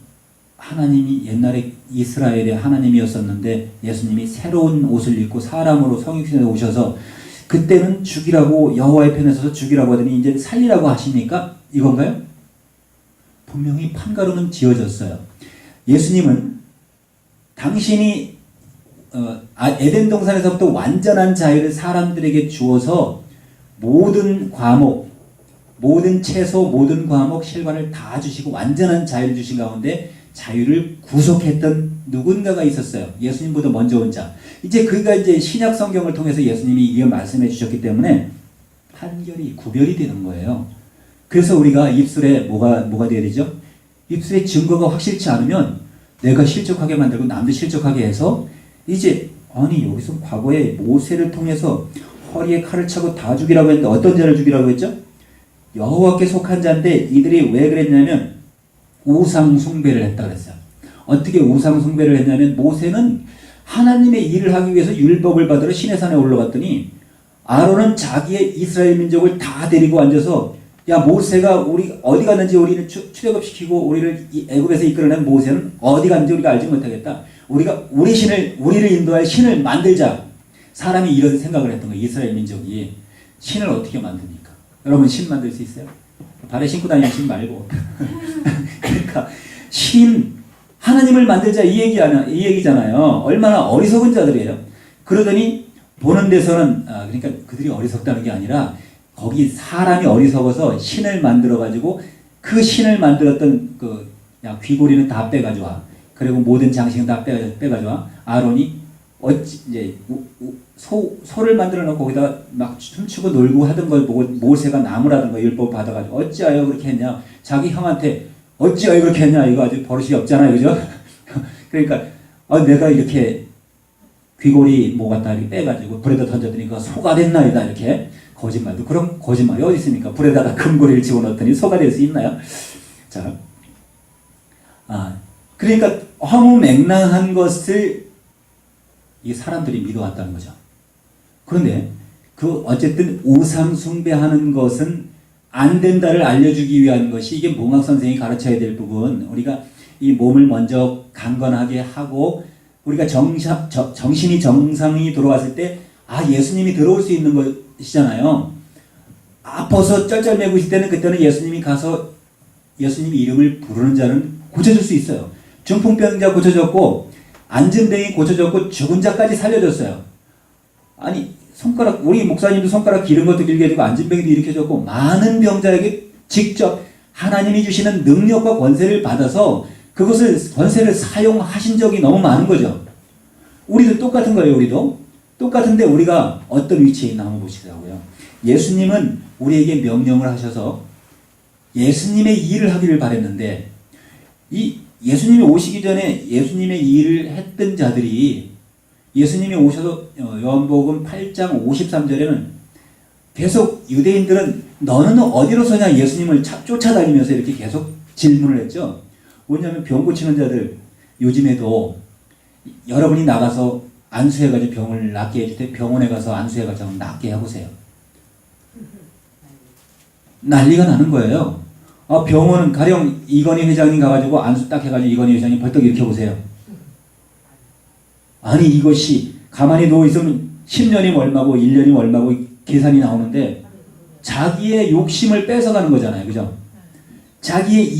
[SPEAKER 1] 하나님이 옛날에 이스라엘의 하나님이었었는데 예수님이 새로운 옷을 입고 사람으로 성육신에 오셔서 그때는 죽이라고 여호와의 편에 서서 죽이라고 하더니 이제 살리라고 하십니까? 이건가요? 분명히 판가름은 지어졌어요. 예수님은 당신이 에덴 동산에서부터 완전한 자유를 사람들에게 주어서 모든 과목, 모든 채소, 모든 과목, 실관을 다 주시고 완전한 자유를 주신 가운데 자유를 구속했던 누군가가 있었어요. 예수님보다 먼저 온 자. 이제 그가 이제 신약 성경을 통해서 예수님이 이어 말씀해 주셨기 때문에 판결이 구별이 되는 거예요. 그래서 우리가 입술에 뭐가 되어야 되죠? 입술에 증거가 확실치 않으면 내가 실족하게 만들고 남도 실족하게 해서 이제 아니 여기서 과거에 모세를 통해서 허리에 칼을 차고 다 죽이라고 했는데 어떤 자를 죽이라고 했죠? 여호와께 속한 자인데 이들이 왜 그랬냐면 우상 숭배를 했다 그랬어요. 어떻게 우상 숭배를 했냐면 모세는 하나님의 일을 하기 위해서 율법을 받으러 시내산에 올라갔더니 아론은 자기의 이스라엘 민족을 다 데리고 앉아서 야 모세가 우리 어디 갔는지 우리는 출애굽시키고 우리를 애굽에서 이끌어낸 모세는 어디 갔는지 우리가 알지 못하겠다. 우리가 우리를 인도할 신을 만들자. 사람이 이런 생각을 했던 거예요. 이스라엘 민족이 신을 어떻게 만듭니까? 여러분 신 만들 수 있어요? 발에 신고 다니는 신 말고. 그러니까 하나님을 만들자 이 얘기잖아요. 얼마나 어리석은 자들이에요. 그러더니 보는 데서는 그러니까 그들이 어리석다는 게 아니라 거기 사람이 어리석어서 신을 만들어 가지고 그 신을 만들었던 야 귀고리는 다 빼가지고 그리고 모든 장식은 다 빼가지고 아론이 이제 소를 만들어 놓고 거기다 막 춤추고 놀고 하던 걸 보고 모세가 나무라든 거 율법 받아가지고 어찌하여 그렇게 했냐. 자기 형한테 어찌하여 그렇게 했냐. 이거 아주 버릇이 없잖아요. 그죠? 그러니까 내가 이렇게 귀고리 뭐 갖다 이렇게 빼가지고 불에다 던졌더니 그 소가 됐나이다. 이렇게 거짓말도 그런 거짓말이 어디 있습니까? 불에다가 금고리를 집어넣었더니 소가 될 수 있나요? 자, 그러니까 허무맹랑한 것을 이 사람들이 믿어왔다는 거죠. 그런데 어쨌든 우상 숭배하는 것은 안 된다를 알려주기 위한 것이 이게 몽학 선생이 가르쳐야 될 부분. 우리가 이 몸을 먼저 강건하게 하고 우리가 정신이 정상이 돌아왔을 때 예수님이 들어올 수 있는 것이잖아요. 아파서 쩔쩔매고 있을 때는 그때는 예수님이 가서 예수님 이름을 부르는 자는 고쳐질 수 있어요. 중풍병자 고쳐졌고 안진뱅이 고쳐졌고 죽은 자까지 살려졌어요. 아니 손가락 우리 목사님도 손가락 기른 것도 길게 해주고 안진뱅이도 일으켜줬고 많은 병자에게 직접 하나님이 주시는 능력과 권세를 받아서 그것을 권세를 사용하신 적이 너무 많은 거죠. 우리도 똑같은 거예요. 우리도 똑같은데 우리가 어떤 위치에 있나 한번 보시라고요. 예수님은 우리에게 명령을 하셔서 예수님의 일을 하기를 바랬는데 이 예수님이 오시기 전에 예수님의 일을 했던 자들이 예수님이 오셔서 요한복음 8장 53절에는 계속 유대인들은 너는 어디로 서냐 예수님을 쫓아다니면서 이렇게 계속 질문을 했죠. 왜냐하면 병 고치는 자들 요즘에도 여러분이 나가서 안수해가지고 병을 낫게 해줄 때 병원에 가서 안수해가지고 낫게 해보세요. 난리가 나는 거예요. 병원은 가령 이건희 회장님 가가지고 안수 딱 해가지고 이건희 회장님 벌떡 일으켜보세요. 아니 이것이 가만히 누워있으면 10년이 얼마고 1년이 얼마고 계산이 나오는데 자기의 욕심을 뺏어가는 거잖아요. 그죠? 자기의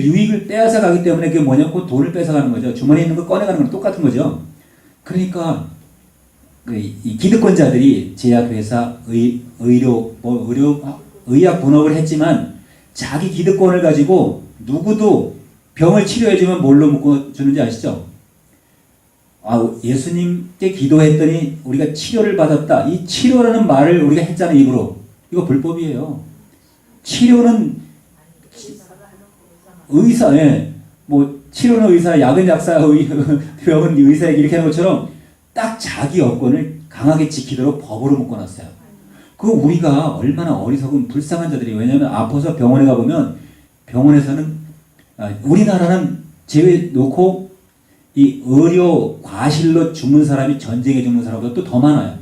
[SPEAKER 1] 유익을 빼앗아가기 때문에 그게 뭐냐고 돈을 뺏어가는 거죠. 주머니에 있는 거 꺼내가는 건 똑같은 거죠. 그러니까 이 기득권자들이 제약회사, 의약 분업을 했지만 자기 기득권을 가지고 누구도 병을 치료해주면 뭘로 묶어주는지 아시죠? 예수님께 기도했더니 우리가 치료를 받았다. 이 치료라는 말을 우리가 했잖아요. 입으로. 이거 불법이에요. 치료는 의사, 치료는 의사, 약은 약사, 병은 의사에게 이렇게 하는 것처럼 딱 자기 여건을 강하게 지키도록 법으로 묶어놨어요. 그거 우리가 얼마나 어리석은 불쌍한 자들이 왜냐하면 아파서 병원에 가보면 병원에서는 우리나라는 제외 놓고 이 의료 과실로 죽는 사람이 전쟁에 죽는 사람보다 또 더 많아요.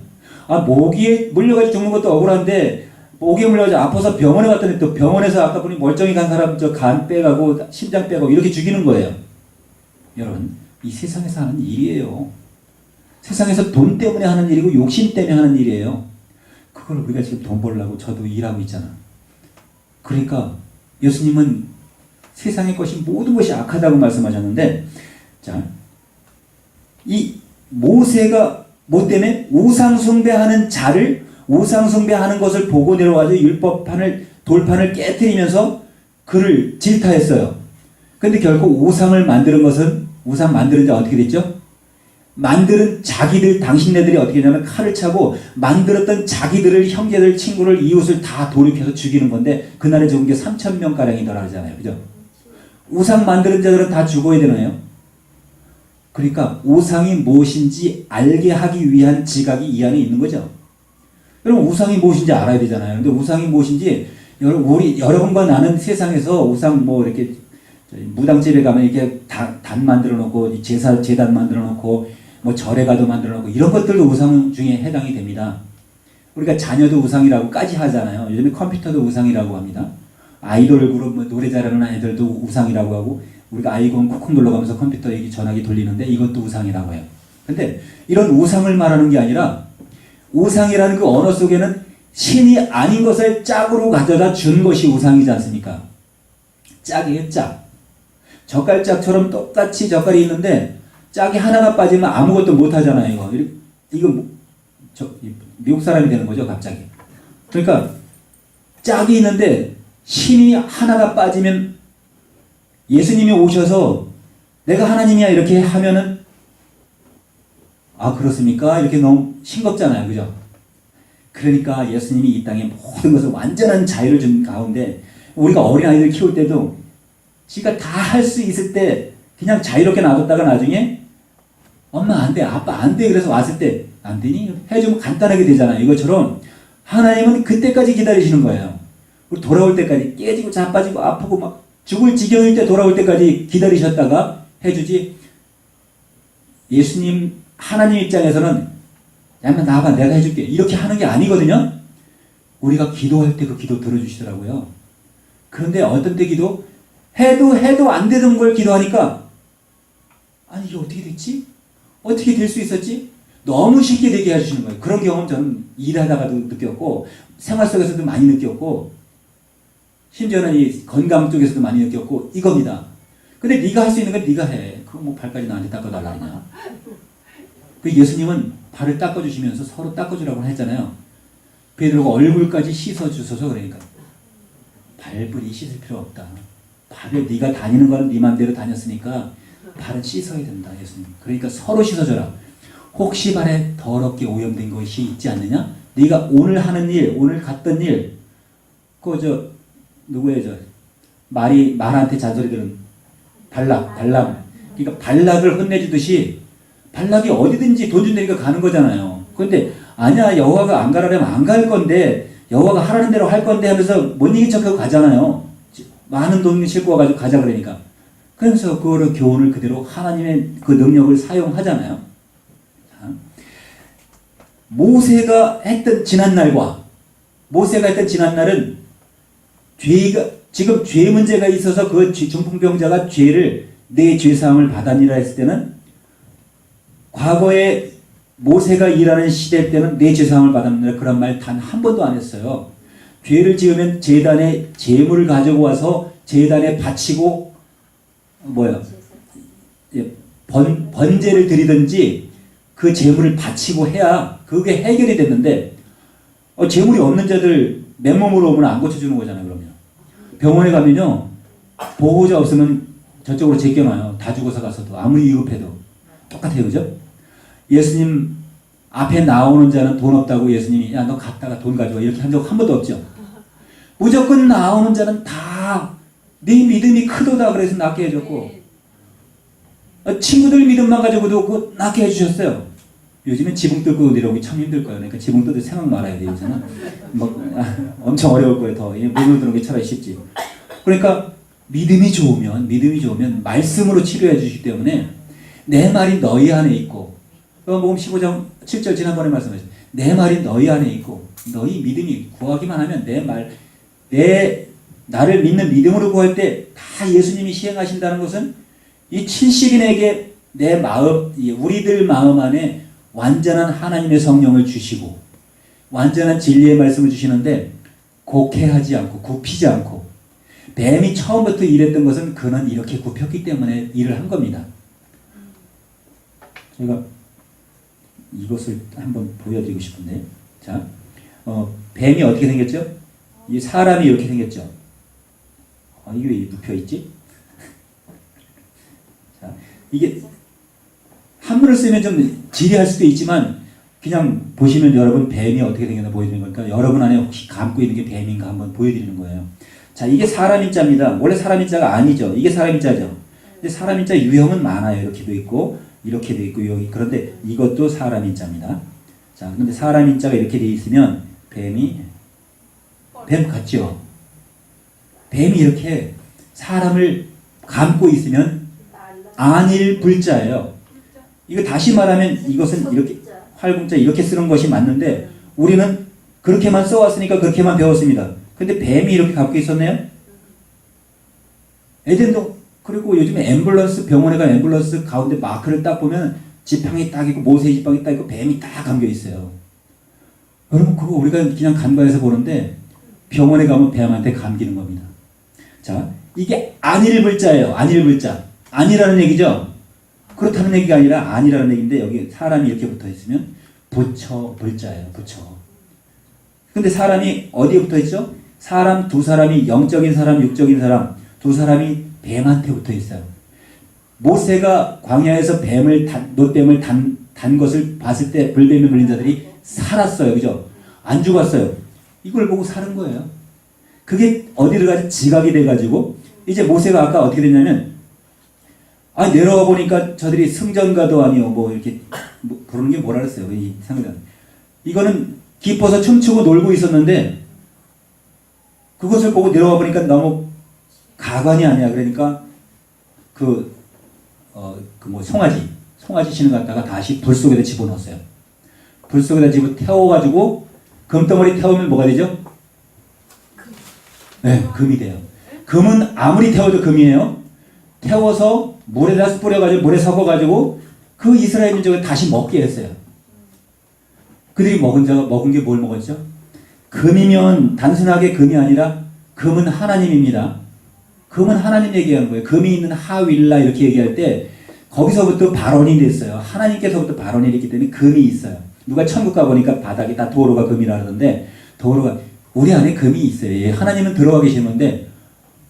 [SPEAKER 1] 모기에 물려가지고 죽는 것도 억울한데 모기에 물려가지고 아파서 병원에 갔더니 또 병원에서 아까 보니 멀쩡히 간 사람 저 간 빼가고 심장 빼가고 이렇게 죽이는 거예요. 여러분 이 세상에서 하는 일이에요. 세상에서 돈 때문에 하는 일이고 욕심 때문에 하는 일이에요. 그걸 우리가 지금 돈 벌려고 저도 일하고 있잖아. 그러니까 예수님은 세상의 것이 모든 것이 악하다고 말씀하셨는데 자, 이 모세가 뭐 때문에 우상숭배하는 자를 우상숭배하는 것을 보고 내려와서 율법판을 돌판을 깨뜨리면서 그를 질타했어요. 근데 결국 우상을 만드는 것은 우상 만드는 자 어떻게 됐죠? 만드는 자기들 당신네들이 어떻게 하냐면 칼을 차고 만들었던 자기들을 형제들 친구를 이웃을 다 돌이켜서 죽이는 건데 그날에 죽은 게 3,000명가량이더라 하잖아요. 그죠? 우상 만드는 자들은 다 죽어야 되나요? 그러니까 우상이 무엇인지 알게 하기 위한 지각이 이 안에 있는 거죠. 여러분 우상이 무엇인지 알아야 되잖아요. 근데 우상이 무엇인지 여러분과 나는 세상에서 우상 이렇게 무당집에 가면 이렇게 단 만들어 놓고 제단 만들어 놓고 절에 가도 만들어 놓고 이런 것들도 우상 중에 해당이 됩니다. 우리가 자녀도 우상이라고까지 하잖아요. 요즘에 컴퓨터도 우상이라고 합니다. 아이돌 그룹 노래 잘하는 아이들도 우상이라고 하고 우리가 아이콘 콕콕 눌러가면서 컴퓨터 얘기 전화기 돌리는데 이것도 우상이라고 해요. 근데 이런 우상을 말하는 게 아니라 우상이라는 그 언어 속에는 신이 아닌 것을 짝으로 가져다 준 것이 우상이지 않습니까? 짝이에요, 짝. 젓갈짝처럼 똑같이 젓갈이 있는데 짝이 하나가 빠지면 아무것도 못 하잖아요. 이거 미국 사람이 되는 거죠, 갑자기. 그러니까 짝이 있는데 신이 하나가 빠지면 예수님이 오셔서 내가 하나님이야 이렇게 하면은 그렇습니까? 이렇게 너무 싱겁잖아요. 그죠? 그러니까 예수님이 이 땅에 모든 것을 완전한 자유를 준 가운데 우리가 어린아이들 키울 때도 지가 다 할 수 있을 때 그냥 자유롭게 놔뒀다가 나중에 엄마 안 돼, 아빠 안 돼 그래서 왔을 때 안 되니? 해주면 간단하게 되잖아요. 이것처럼 하나님은 그때까지 기다리시는 거예요. 우리 돌아올 때까지 깨지고 자빠지고 아프고 막 죽을 지경일 때 돌아올 때까지 기다리셨다가 해주지. 예수님 하나님 입장에서는 야만 나와봐 내가 해줄게 이렇게 하는 게 아니거든요. 우리가 기도할 때 그 기도 들어주시더라고요. 그런데 어떤 때 기도 해도 안 되던 걸 기도하니까 아니 이게 어떻게 됐지? 어떻게 될 수 있었지? 너무 쉽게 되게 해주시는 거예요. 그런 경험 저는 일하다가도 느꼈고 생활 속에서도 많이 느꼈고 심지어는 이 건강 쪽에서도 많이 느꼈고 이겁니다. 근데 네가 할 수 있는 건 네가 해. 그거 뭐 발까지 나한테 닦아달라 그러냐. 그 예수님은 발을 닦아주시면서 서로 닦아주라고 했잖아요. 베드로가 얼굴까지 씻어주셔서 그러니까 발부리 씻을 필요 없다. 발을 네가 다니는 건 네 맘대로 다녔으니까 발은 씻어야 된다. 예수님. 그러니까 서로 씻어줘라. 혹시 발에 더럽게 오염된 것이 있지 않느냐? 네가 오늘 하는 일, 오늘 갔던 일, 누구예요? 말한테 잔소리 들은 발락. 그러니까 발락을 혼내주듯이 발락이 어디든지 돈 준다니까 가는 거잖아요. 그런데 아니야, 여호와가 안 가라면 안 갈 건데, 여호와가 하라는 대로 할 건데 하면서 못 이긴 척하고 가잖아요. 많은 돈 싣고 와가지고 가자 그러니까. 그래서 그거를 교훈을 그대로 하나님의 그 능력을 사용하잖아요. 자, 모세가 했던 지난날은 지금 죄 문제가 있어서 그 중풍병자가 내 죄사함을 받았니라 했을 때는 과거에 모세가 일하는 시대 때는 내 죄사함을 받았느라 그런 말 단 한 번도 안 했어요. 죄를 지으면 제단에 제물을 가지고 와서 제단에 바치고 번제를 드리든지 그 제물을 바치고 해야 그게 해결이 됐는데 제물이 없는 자들 맨몸으로 오면 안 고쳐주는 거잖아요. 그러면 병원에 가면요 보호자 없으면 저쪽으로 제껴놔요. 다 죽어서 가서도 아무리 위급해도 똑같아요. 그죠? 예수님 앞에 나오는 자는 돈 없다고 예수님이 야 너 갔다가 돈 가져와 이렇게 한 적 한 번도 없죠. 무조건 나오는 자는 다 네 믿음이 크도다 그래서 낫게 해줬고 친구들 믿음만 가지고도 낫게 해주셨어요. 요즘엔 지붕 뚫고 내려오기 참 힘들 거예요. 그러니까 지붕 뚫을 생각 말아야 돼요. 요새는 엄청 어려울 거예요. 더 물을 드는 게 차라리 쉽지. 그러니까 믿음이 좋으면 말씀으로 치료해 주시기 때문에 내 말이 너희 안에 있고 요한복음 15장 7절 지난번에 말씀하셨죠. 내 말이 너희 안에 있고 너희 믿음이 구하기만 하면 나를 믿는 믿음으로 구할 때 다 예수님이 시행하신다는 것은 이 70인에게 내 마음, 우리들 마음 안에 완전한 하나님의 성령을 주시고 완전한 진리의 말씀을 주시는데 곡해하지 않고 굽히지 않고 뱀이 처음부터 일했던 것은 그는 이렇게 굽혔기 때문에 일을 한 겁니다. 제가 이것을 한번 보여드리고 싶은데 자, 뱀이 어떻게 생겼죠? 이 사람이 이렇게 생겼죠? 이게 왜 눕혀있지? 자, 이게 한문을 쓰면 좀 지리할 수도 있지만 그냥 보시면 여러분 뱀이 어떻게 생겼나 보여드리는 거니까 여러분 안에 혹시 감고 있는 게 뱀인가 한번 보여드리는 거예요. 자, 이게 사람인자입니다. 원래 사람인자가 아니죠. 이게 사람인자죠. 근데 사람인자 유형은 많아요. 이렇게도 있고 이렇게도 있고 여기 그런데 이것도 사람인자입니다. 자, 근데 사람인자가 이렇게 돼 있으면 뱀 같죠? 뱀이 이렇게 사람을 감고 있으면 안일불자예요. 이거 다시 말하면 이것은 이렇게 활궁자 이렇게 쓰는 것이 맞는데 우리는 그렇게만 써왔으니까 그렇게만 배웠습니다. 근데 뱀이 이렇게 갖고 있었네요? 에덴동 그리고 요즘에 병원에 간 앰뷸런스 가운데 마크를 딱 보면 지팡이 딱 있고 모세의 지팡이 딱 있고 뱀이 딱 감겨 있어요. 여러분 그거 우리가 그냥 간과해서 보는데 병원에 가면 뱀한테 감기는 겁니다. 자, 이게 안일불자예요. 안일불자. 아니라는 얘기죠. 그렇다는 얘기가 아니라 아니라는 얘기인데 여기 사람이 이렇게 붙어 있으면 불자예요. 근데 사람이 어디에 붙어 있죠? 두 사람이 영적인 사람, 육적인 사람 두 사람이 뱀한테 붙어 있어요. 모세가 광야에서 노뱀을 단 것을 봤을 때 불뱀에 물린 자들이 살았어요. 그죠? 안 죽었어요. 이걸 보고 사는 거예요. 그게 어디를 가지 지각이 돼가지고 이제 모세가 아까 어떻게 됐냐면 내려와 보니까 저들이 승전가도 아니요 이렇게 부르는 게 뭐라 그랬어요. 이 상전. 이거는 깊어서 춤추고 놀고 있었는데 그것을 보고 내려와 보니까 너무 가관이 아니야. 그러니까 송아지 신을 갖다가 다시 불 속에다 집어넣었어요. 불 속에다 태워가지고 금덩어리 태우면 뭐가 되죠? 네, 금이 돼요. 금은 아무리 태워도 금이에요. 태워서 물에다 뿌려가지고 물에 섞어가지고 그 이스라엘 민족을 다시 먹게 했어요. 그들이 먹은 게 뭘 먹었죠? 금이면 단순하게 금이 아니라 금은 하나님입니다. 금은 하나님 얘기하는 거예요. 금이 있는 하윌라 이렇게 얘기할 때 거기서부터 발언이 됐어요. 하나님께서부터 발언이 됐기 때문에 금이 있어요. 누가 천국 가보니까 바닥에 다 도로가 금이라 그러는데 도로가 우리 안에 금이 있어요. 예, 하나님은 들어가 계시는데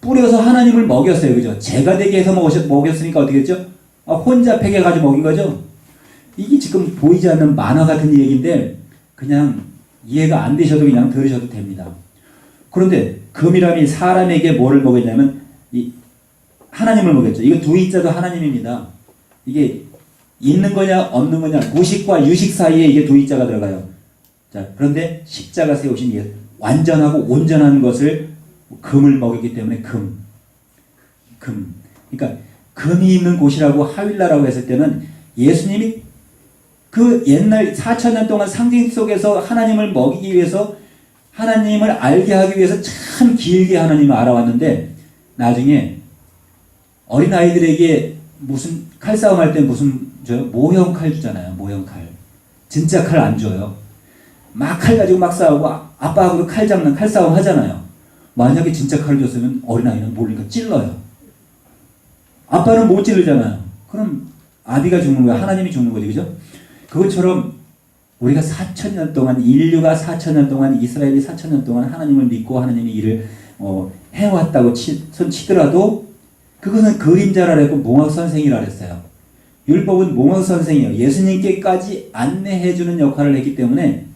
[SPEAKER 1] 뿌려서 하나님을 먹였어요. 그죠? 제가 되게 해서 먹였으니까 어떻게 했죠? 혼자 팩해 가지고 먹인 거죠? 이게 지금 보이지 않는 만화 같은 얘기인데 그냥 이해가 안 되셔도 그냥 들으셔도 됩니다. 그런데 금이라니 사람에게 뭐를 먹였냐면 이 하나님을 먹였죠. 이거 두 이자도 하나님입니다. 이게 있는 거냐 없는 거냐 무식과 유식 사이에 이게 두 이자가 들어가요. 자, 그런데 십자가 세우신 예, 완전하고 온전한 것을 금을 먹였기 때문에 금. 그러니까 금이 있는 곳이라고 하윌라라고 했을 때는 예수님이 그 옛날 4,000년 동안 상징 속에서 하나님을 먹이기 위해서 하나님을 알게 하기 위해서 참 길게 하나님을 알아왔는데 나중에 어린아이들에게 무슨 칼싸움 할 때 무슨 줘요? 모형 칼 주잖아요. 모형 칼. 진짜 칼 안 줘요. 막 칼 가지고 막 싸우고 아빠하고도 칼싸움 하잖아요. 만약에 진짜 칼을 줬으면 어린아이는 모르니까 찔러요. 아빠는 못 찌르잖아요. 그럼 아비가 죽는 거야. 하나님이 죽는 거지. 그죠? 그것처럼 우리가 4,000년 동안 인류가 4,000년 동안 이스라엘이 4,000년 동안 하나님을 믿고 하나님의 일을 해왔다고 치더라도 그것은 그림자라 그랬고 몽학선생이라 그랬어요. 율법은 몽학선생이에요. 예수님께까지 안내해주는 역할을 했기 때문에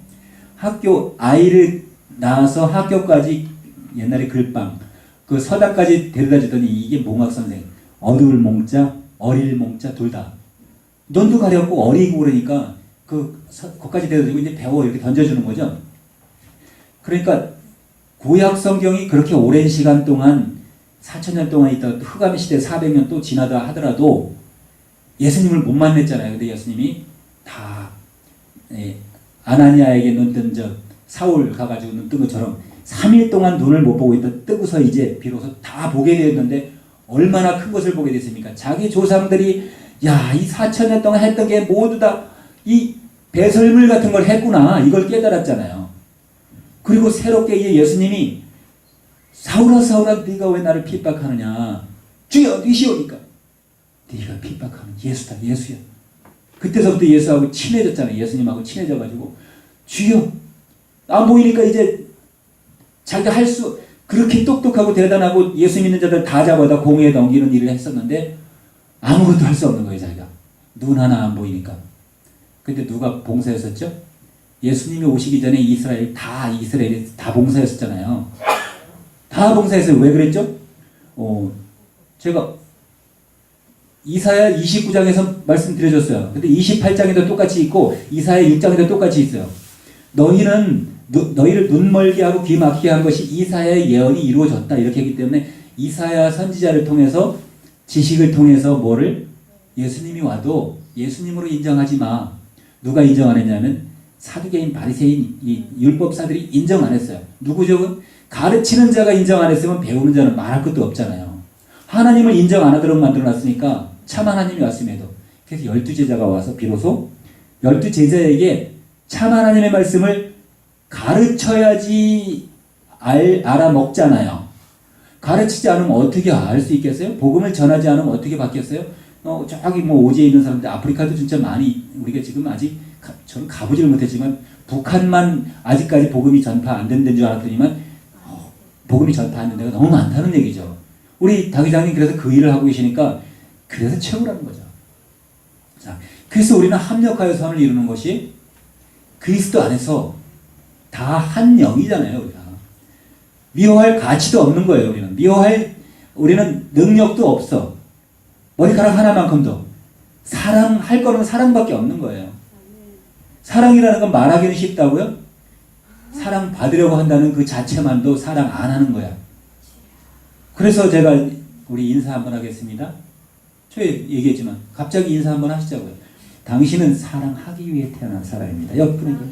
[SPEAKER 1] 학교 아이를 낳아서 학교까지 옛날에 글방 그 서당까지 데려다 주더니 이게 몽학선생. 어두울 몽자 어릴 몽자 둘 다 눈도 가렸고 어리고 그러니까 거기까지 데려다 주고 이제 배워 이렇게 던져주는 거죠. 그러니까 구약 성경이 그렇게 오랜 시간 동안 4,000년 동안 있다가 또 흑암 시대 400년 또 지나다 하더라도 예수님을 못 만났잖아요. 근데 예수님이 다 아나니아에게 눈 뜬 저 사울 가가지고 눈 뜬 것처럼 3일 동안 눈을 못 보고 있다 뜨고서 이제 비로소 다 보게 되었는데 얼마나 큰 것을 보게 됐습니까? 자기 조상들이 야, 이 4,000년 동안 했던 게 모두 다 이 배설물 같은 걸 했구나 이걸 깨달았잖아요. 그리고 새롭게 이제 예수님이 사울아 네가 왜 나를 핍박하느냐. 주여 니시오니까. 네가 핍박하는 예수다 예수야. 그때서부터 예수하고 친해졌잖아요. 예수님하고 친해져가지고 주여 안 보이니까 이제 자기가 할 수 그렇게 똑똑하고 대단하고 예수 믿는 자들 다 잡아다 공회에 넘기는 일을 했었는데 아무것도 할 수 없는 거예요. 자기가 눈 하나 안 보이니까. 근데 누가 봉사했었죠? 예수님이 오시기 전에 이스라엘이 다 봉사했었잖아요. 다 봉사했어요. 왜 그랬죠? 제가 이사야 29장에서 말씀드려줬어요. 근데 28장에도 똑같이 있고 이사야 6장에도 똑같이 있어요. 너희를 눈멀게 하고 귀 막히게 한 것이 이사야의 예언이 이루어졌다. 이렇게 했기 때문에 이사야 선지자를 통해서 지식을 통해서 뭐를 예수님이 와도 예수님으로 인정하지 마. 누가 인정 안 했냐면 사두개인 바리새인 이 율법사들이 인정 안 했어요. 누구죠? 가르치는 자가 인정 안 했으면 배우는 자는 말할 것도 없잖아요. 하나님을 인정 안 하도록 만들어놨으니까 참 하나님이 왔음에도 그래서 12제자가 와서 비로소 12제자에게 참 하나님의 말씀을 가르쳐야지 알아먹잖아요. 가르치지 않으면 어떻게 알 수 있겠어요? 복음을 전하지 않으면 어떻게 바뀌었어요? 저기 오지에 있는 사람들 아프리카도 진짜 많이 우리가 지금 아직 저는 가보지를 못했지만 북한만 아직까지 복음이 전파 안 된 데인 줄 알았더니만 복음이 전파 안 된 데가 너무 많다는 얘기죠. 우리 당 회장님 그래서 그 일을 하고 계시니까 그래서 최고라는 거죠. 자, 그래서 우리는 합력하여 선을 이루는 것이 그리스도 안에서 다 한 영이잖아요. 우리가 미워할 가치도 없는 거예요. 우리는 능력도 없어. 머리카락 하나만큼도 사랑할 거는 사랑밖에 없는 거예요. 사랑이라는 건 말하기는 쉽다고요? 사랑 받으려고 한다는 그 자체만도 사랑 안 하는 거야. 그래서 제가 우리 인사 한번 하겠습니다. 저 얘기했지만 갑자기 인사 한번 하시자고요. 당신은 사랑하기 위해 태어난 사람입니다. 옆분에게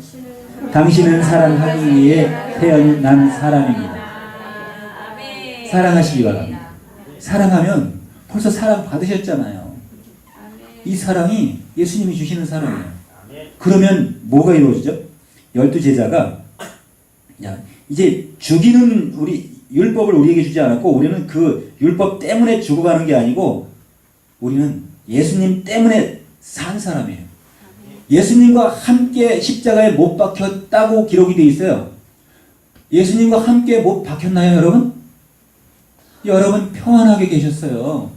[SPEAKER 1] 당신은 사랑하기 위해 태어난 사람입니다. 사랑하시기 바랍니다. 사랑하면 벌써 사랑 받으셨잖아요. 이 사랑이 예수님이 주시는 사랑이에요. 그러면 뭐가 이루어지죠? 12제자가 이제 죽이는 우리 율법을 우리에게 주지 않았고 우리는 그 율법 때문에 죽어가는 게 아니고 우리는 예수님 때문에 산 사람이에요. 예수님과 함께 십자가에 못 박혔다고 기록이 되어 있어요. 예수님과 함께 못 박혔나요, 여러분? 여러분 평안하게 계셨어요.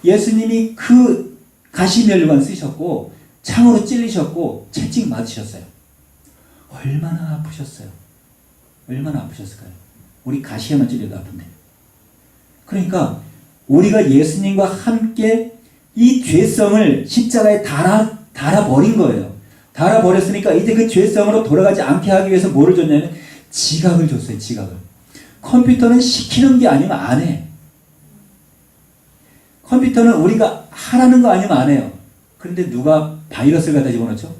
[SPEAKER 1] 예수님이 그 가시면류관 쓰셨고 창으로 찔리셨고 채찍 맞으셨어요. 얼마나 아프셨어요. 얼마나 아프셨을까요? 우리 가시에만 찔려도 아픈데. 그러니까 우리가 예수님과 함께 이 죄성을 십자가에 달아버린 거예요. 달아버렸으니까 이제 그 죄성으로 돌아가지 않게 하기 위해서 뭐를 줬냐면 지각을 줬어요. 지각을. 컴퓨터는 시키는 게 아니면 안 해. 컴퓨터는 우리가 하라는 거 아니면 안 해요. 그런데 누가 바이러스를 갖다 집어넣죠?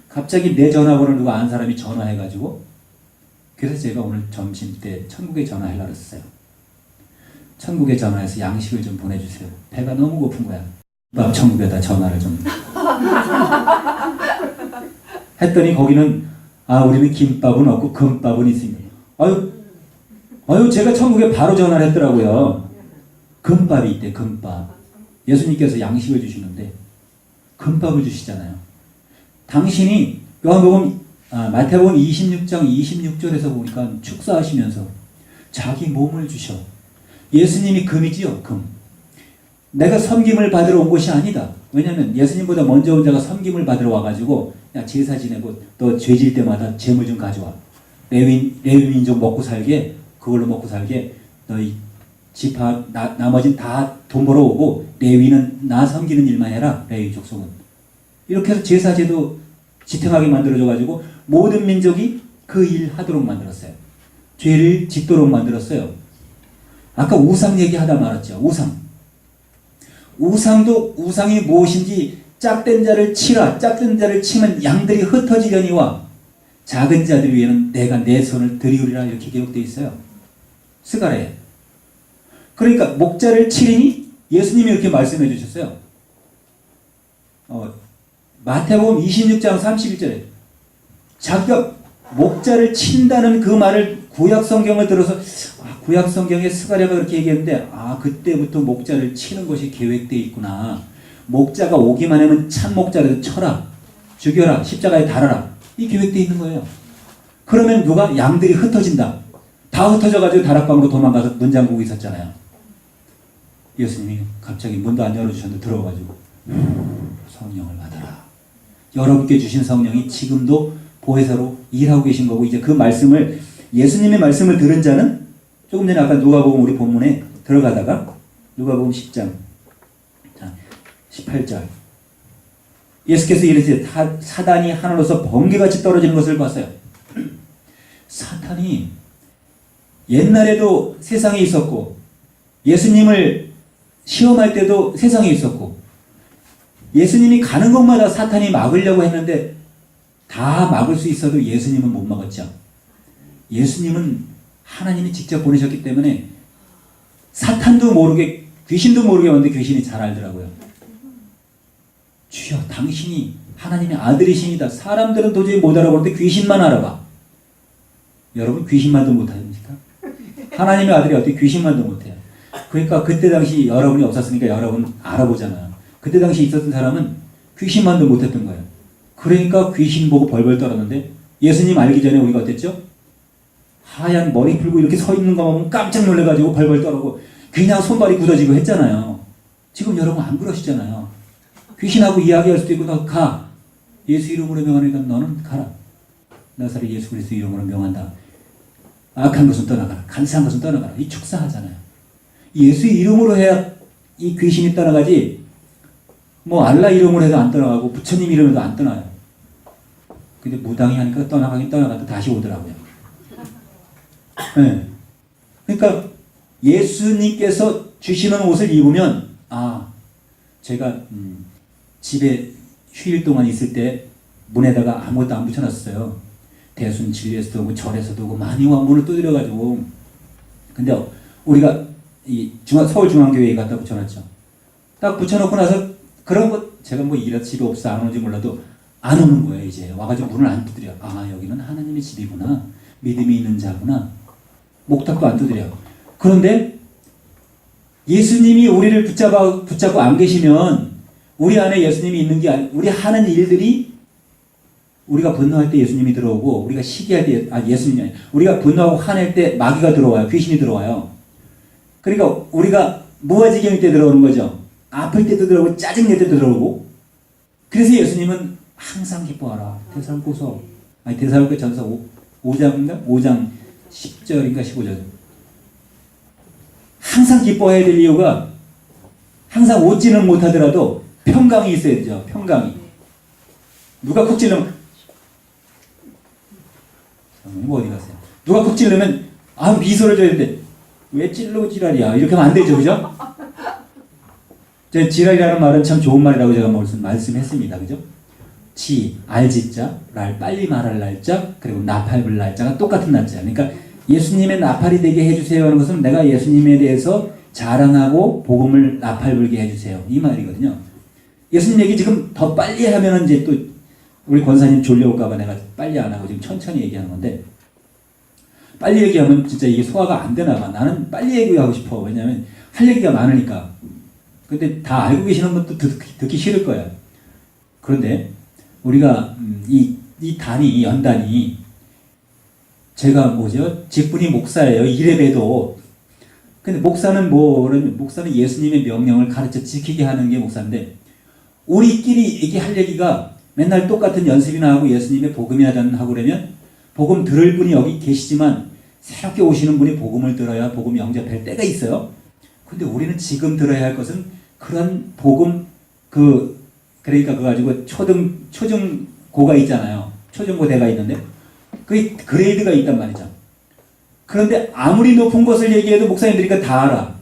[SPEAKER 1] 갑자기 내 전화번호를 누가 아는 사람이 전화해가지고 그래서 제가 오늘 점심때 천국에 전화하려고 했어요. 천국에 전화해서 양식을 좀 보내주세요. 배가 너무 고픈 거야. 밥 천국에다 전화를 좀 했더니 거기는 우리는 김밥은 없고 금밥은 있습니다. 아유 제가 천국에 바로 전화를 했더라고요. 금밥이 있대. 금밥. 예수님께서 양식을 주시는데 금밥을 주시잖아요. 당신이 요한복음 마태복음 26장 26절에서 보니까 축사하시면서 자기 몸을 주셔. 예수님이 금이지요. 금. 내가 섬김을 받으러 온 것이 아니다. 왜냐하면 예수님보다 먼저 온 자가 섬김을 받으러 와가지고 야 제사 지내고 너 죄질 때마다 재물 좀 가져와. 레위 민족 먹고 살게 그걸로 먹고 살게 너희 지파 나머진 다 돈 벌어오고 레위는 나 섬기는 일만 해라. 레위 족속은. 이렇게 해서 제사제도 지탱하게 만들어줘가지고 모든 민족이 그 일 하도록 만들었어요. 죄를 짓도록 만들었어요. 아까 우상 얘기하다 말았죠. 우상도 우상이 무엇인지 짝된 자를 치라. 짝된 자를 치면 양들이 흩어지려니와 작은 자들 위에는 내가 내 손을 들이우리라 이렇게 기록되어 있어요. 스가랴에. 그러니까 목자를 치리니 예수님이 이렇게 말씀해 주셨어요. 마태복음 26장 31절에 자기가 목자를 친다는 그 말을 구약 성경을 들어서 구약 성경에 스가랴가 그렇게 얘기했는데 그때부터 목자를 치는 것이 계획되어 있구나. 목자가 오기만 하면 참 목자를 쳐라. 죽여라. 십자가에 달아라. 이 계획되어 있는 거예요. 그러면 누가 양들이 흩어진다. 다 흩어져가지고 다락방으로 도망가서 문 잠그고 있었잖아요. 예수님이 갑자기 문도 안 열어주셨는데 들어가지고 성령을 받아라. 여러분께 주신 성령이 지금도 보혜사로 일하고 계신 거고 이제 그 말씀을 예수님의 말씀을 들은 자는 조금 전에 아까 누가복음 우리 본문에 들어가다가 누가복음 10장 18절 예수께서 이르시되 사단이 하늘로서 번개같이 떨어지는 것을 봤어요. 사탄이 옛날에도 세상에 있었고 예수님을 시험할 때도 세상에 있었고 예수님이 가는 곳마다 사탄이 막으려고 했는데 다 막을 수 있어도 예수님은 못 막았죠. 예수님은 하나님이 직접 보내셨기 때문에 사탄도 모르게 귀신도 모르게 왔는데 귀신이 잘 알더라고요. 주여 당신이 하나님의 아들이십니다. 사람들은 도저히 못 알아보는데 귀신만 알아봐. 여러분 귀신만도 못합니까? 하나님의 아들이 어떻게 귀신만도 못해요. 그러니까 그때 당시 여러분이 없었으니까 여러분 알아보잖아요. 그때 당시 있었던 사람은 귀신만도 못했던 거예요. 그러니까 귀신 보고 벌벌 떨었는데 예수님 알기 전에 우리가 어땠죠? 하얀 머리 풀고 이렇게 서 있는 거 보면 깜짝 놀래가지고 벌벌 떨고 그냥 손발이 굳어지고 했잖아요. 지금 여러분 안 그러시잖아요. 귀신하고 이야기할 수도 있고 너 가. 예수 이름으로 명하니까 너는 가라. 나사렛 예수 그리스도 이름으로 명한다. 악한 것은 떠나가라. 간사한 것은 떠나가라. 이 축사하잖아요. 예수 이름으로 해야 이 귀신이 떠나가지 뭐 알라 이름으로 해도 안 떠나가고 부처님 이름으로도 안 떠나요. 근데 무당이 하니까 떠나가긴 떠나가도 다시 오더라고요. 네. 그러니까 예수님께서 주시는 옷을 입으면 제가 집에 휴일 동안 있을 때 문에다가 아무것도 안 붙여놨어요. 대순 진리에서도 오고 절에서도 오고 많이 와 문을 두드려가지고 근데 우리가 이 서울중앙교회에 갖다 붙여놨죠. 딱 붙여놓고 나서 그런 거 제가 뭐 이런 집이 없어 안 오는지 몰라도 안 오는 거예요. 이제 와가지고 문을 안 두드려. 여기는 하나님의 집이구나. 믿음이 있는 자구나. 목탁도 안 두드려. 그런데 예수님이 우리를 붙잡고 안 계시면 우리 안에 예수님이 있는 게 아니, 우리 하는 일들이 우리가 분노할 때 예수님이 들어오고 우리가 시기할 때 예수님이 아니 우리가 분노하고 화낼 때 마귀가 들어와요. 귀신이 들어와요. 그러니까 우리가 무아지경일 때 들어오는 거죠. 아플 때도 들어오고 짜증낼 때도 들어오고. 그래서 예수님은 항상 기뻐하라. 데살로니가 전서 5장인가? 5장 10절인가 15절. 항상 기뻐해야 될 이유가 항상 웃지는 못하더라도 평강이 있어야 되죠. 평강이. 누가 쿡 찔르면 어디 갔어요? 누가 쿡 찔르면 미소를 줘야 되는데 왜 찔르고 지랄이야 이렇게 하면 안 되죠. 그죠? 지랄이라는 말은 참 좋은 말이라고 제가 말씀했습니다. 그죠? 알지자, 랄 빨리 말할 날짜, 그리고 나팔불 날짜가 똑같은 날짜. 그러니까 예수님의 나팔이 되게 해주세요 하는 것은 내가 예수님에 대해서 자랑하고 복음을 나팔불게 해주세요. 이 말이거든요. 예수님 얘기 지금 더 빨리 하면은 이제 또 우리 권사님 졸려올까봐 내가 빨리 안 하고 지금 천천히 얘기하는 건데 빨리 얘기하면 진짜 이게 소화가 안 되나 봐. 나는 빨리 얘기하고 싶어. 왜냐하면 할 얘기가 많으니까. 근데 다 알고 계시는 분도 듣기 싫을 거야. 그런데 우리가 이 연단이 제가 직분이 목사예요. 이래봬도. 근데 목사는 예수님의 명령을 가르쳐 지키게 하는 게 목사인데 우리끼리 얘기할 얘기가 맨날 똑같은 연습이나 하고 예수님의 복음이나 하고 그러면 복음 들을 분이 여기 계시지만 새롭게 오시는 분이 복음을 들어야 복음 영접할 때가 있어요. 근데 우리는 지금 들어야 할 것은 그런 복음 그러니까 그거 가지고 초중고가 있잖아요. 초중고대가 있는데 그 그레이드가 있단 말이죠. 그런데 아무리 높은 것을 얘기해도 목사님들이니까 다 알아.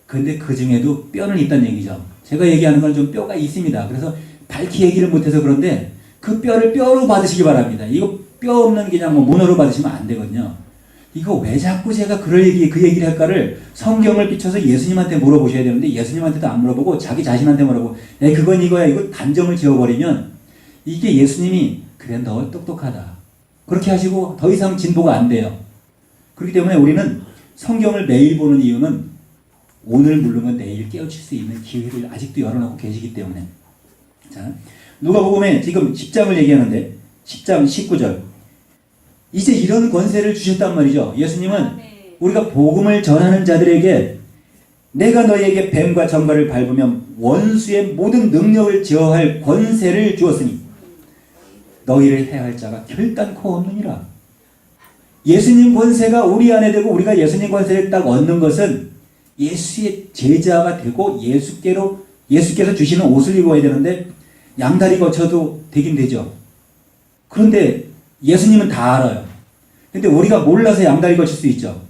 [SPEAKER 1] 근데 그 중에도 뼈는 있다는 얘기죠. 제가 얘기하는 건 좀 뼈가 있습니다. 그래서 밝히 얘기를 못해서 그런데 그 뼈를 뼈로 받으시기 바랍니다. 이거 뼈 없는 그냥 문어로 받으시면 안 되거든요. 이거 왜 자꾸 제가 그 얘기를 할까를 성경을 비춰서 예수님한테 물어보셔야 되는데 예수님한테도 안 물어보고 자기 자신한테 물어보고 그건 이거야 이거 단정을 지어버리면 이게 예수님이 그래 너 똑똑하다 그렇게 하시고 더 이상 진보가 안 돼요. 그렇기 때문에 우리는 성경을 매일 보는 이유는 오늘 물르면 내일 깨우칠 수 있는 기회를 아직도 열어놓고 계시기 때문에. 자, 누가복음에 지금 10장을 얘기하는데 10장 19절 이제 이런 권세를 주셨단 말이죠. 예수님은 우리가 복음을 전하는 자들에게 내가 너희에게 뱀과 정갈을 밟으면 원수의 모든 능력을 제어할 권세를 주었으니 너희를 해할 자가 결단코 없느니라. 예수님 권세가 우리 안에 되고 우리가 예수님 권세를 딱 얻는 것은 예수의 제자가 되고 예수께서 주시는 옷을 입어야 되는데 양다리 거쳐도 되긴 되죠. 그런데 예수님은 다 알아요. 근데 우리가 몰라서 양다리 거칠 수 있죠.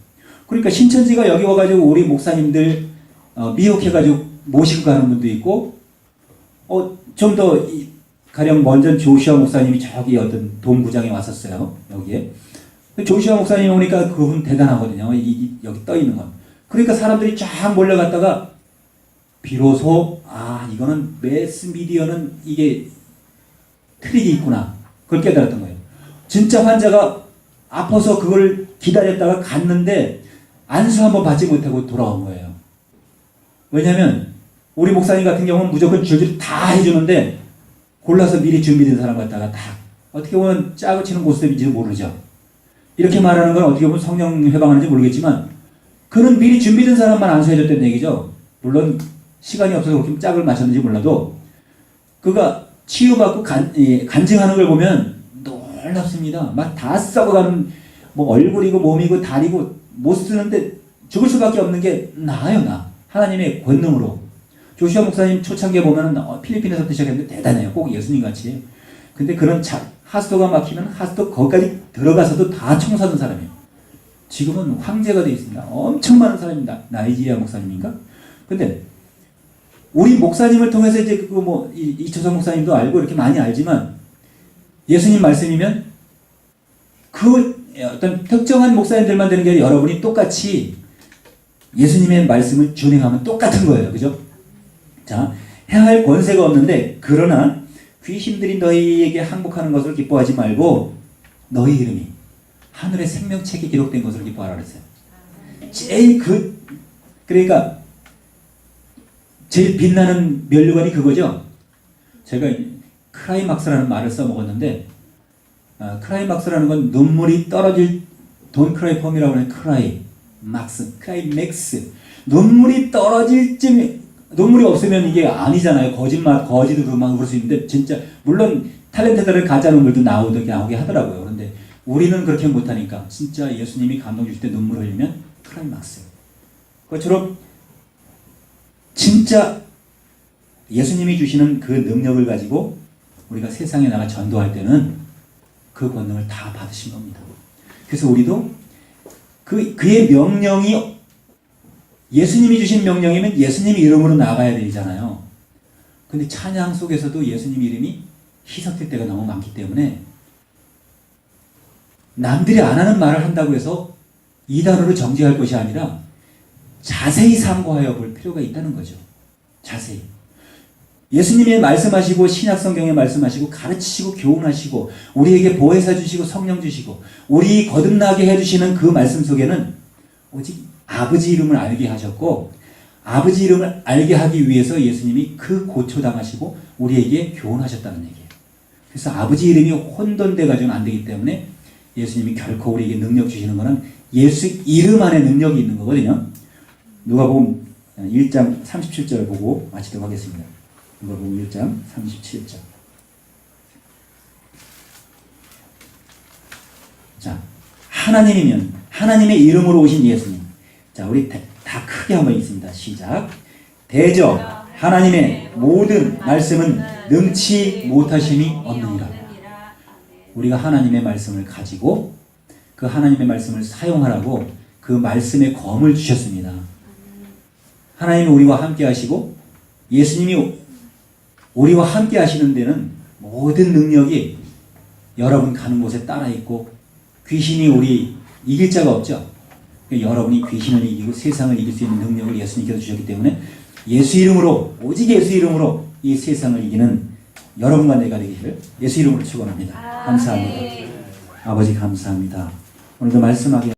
[SPEAKER 1] 그러니까 신천지가 여기 와가지고 우리 목사님들 미혹해가지고 모시고 가는 분도 있고 좀 더 가령 먼저 조시아 목사님이 저기 어떤 동구장에 왔었어요. 여기에. 조시아 목사님 오니까 그분 대단하거든요. 여기 떠 있는 건. 그러니까 사람들이 쫙 몰려갔다가 비로소 이거는 매스미디어는 이게 트릭이 있구나. 그걸 깨달았던 거예요. 진짜 환자가 아파서 그걸 기다렸다가 갔는데 안수 한번 받지 못하고 돌아온 거예요. 왜냐하면 우리 목사님 같은 경우는 무조건 줄줄이 다 해주는데 골라서 미리 준비된 사람 갖다가 다 어떻게 보면 짜고 치는 모습인지 모르죠. 이렇게 말하는 건 어떻게 보면 성령 회방하는지 모르겠지만 그는 미리 준비된 사람만 안수해줬다는 얘기죠. 물론 시간이 없어서 그렇게 짝을 마셨는지 몰라도 그가 치유받고 간증하는 걸 보면 놀랍습니다. 막 다 썩어가는 얼굴이고 몸이고 다리고 못 쓰는데 죽을 수밖에 없는 게 나아요. 하나님의 권능으로. 조시아 목사님 초창기에 보면 필리핀에서부터 시작했는데 대단해요. 꼭 예수님같이. 근데 그런 하수도가 막히면 하수도 거기까지 들어가서도 다 청소하는 사람이에요. 지금은 황제가 되어 있습니다. 엄청 많은 사람입니다. 나이지리아 목사님인가? 근데 우리 목사님을 통해서 이제 이초성 목사님도 알고 이렇게 많이 알지만 예수님 말씀이면 그 어떤 특정한 목사님들만 되는 게 아니라 여러분이 똑같이 예수님의 말씀을 준행하면 똑같은 거예요. 그죠? 자, 해할 권세가 없는데 그러나 귀신들이 너희에게 항복하는 것을 기뻐하지 말고 너희 이름이 하늘의 생명책에 기록된 것을 기뻐하라 그랬어요. 제일 그러니까 제일 빛나는 면류관이 그거죠. 제가 크라이막스라는 말을 써먹었는데, 크라이막스라는 건 눈물이 떨어질, Don't cry for me라고 하는 크라이맥스. 눈물이 떨어질 쯤, 눈물이 없으면 이게 아니잖아요. 거지도 그럴 수 있는데, 진짜, 물론 탤런트들은 가짜 눈물도 나오게 하더라고요. 그런데 우리는 그렇게 못하니까, 진짜 예수님이 감동 주실 때 눈물 흘리면 크라이막스. 그것처럼, 진짜 예수님이 주시는 그 능력을 가지고 우리가 세상에 나가 전도할 때는 그 권능을 다 받으신 겁니다. 그래서 우리도 그의 명령이 예수님이 주신 명령이면 예수님 이름으로 나가야 되잖아요. 근데 찬양 속에서도 예수님 이름이 희석될 때가 너무 많기 때문에 남들이 안 하는 말을 한다고 해서 이 단어를 정지할 것이 아니라 자세히 상고하여 볼 필요가 있다는 거죠. 자세히. 예수님이 말씀하시고 신약 성경에 말씀하시고 가르치시고 교훈하시고 우리에게 보혜사 주시고 성령 주시고 우리 거듭나게 해주시는 그 말씀 속에는 오직 아버지 이름을 알게 하셨고 아버지 이름을 알게 하기 위해서 예수님이 그 고초당하시고 우리에게 교훈하셨다는 얘기예요. 그래서 아버지 이름이 혼돈돼 가지고는 안 되기 때문에 예수님이 결코 우리에게 능력 주시는 것은 예수 이름 안에 능력이 있는 거거든요. 누가복음 1장 37절 보고 마치도록 하겠습니다. 누가복음 1장 37절. 자, 하나님이면 하나님의 이름으로 오신 예수님. 자, 우리 다 크게 한번 읽습니다. 시작. 대저 하나님의 모든 말씀은 능치 못하심이 없느니라. 우리가 하나님의 말씀을 가지고 그 하나님의 말씀을 사용하라고 그 말씀의 검을 주셨습니다. 하나님이 우리와 함께 하시고 예수님이 우리와 함께 하시는 데는 모든 능력이 여러분 가는 곳에 따라 있고 귀신이 우리 이길 자가 없죠. 여러분이 귀신을 이기고 세상을 이길 수 있는 능력을 예수님께서 주셨기 때문에 예수 이름으로 오직 예수 이름으로 이 세상을 이기는 여러분과 내가 되기를 예수 이름으로 축원합니다. 감사합니다. 아버지 감사합니다. 오늘도 말씀하게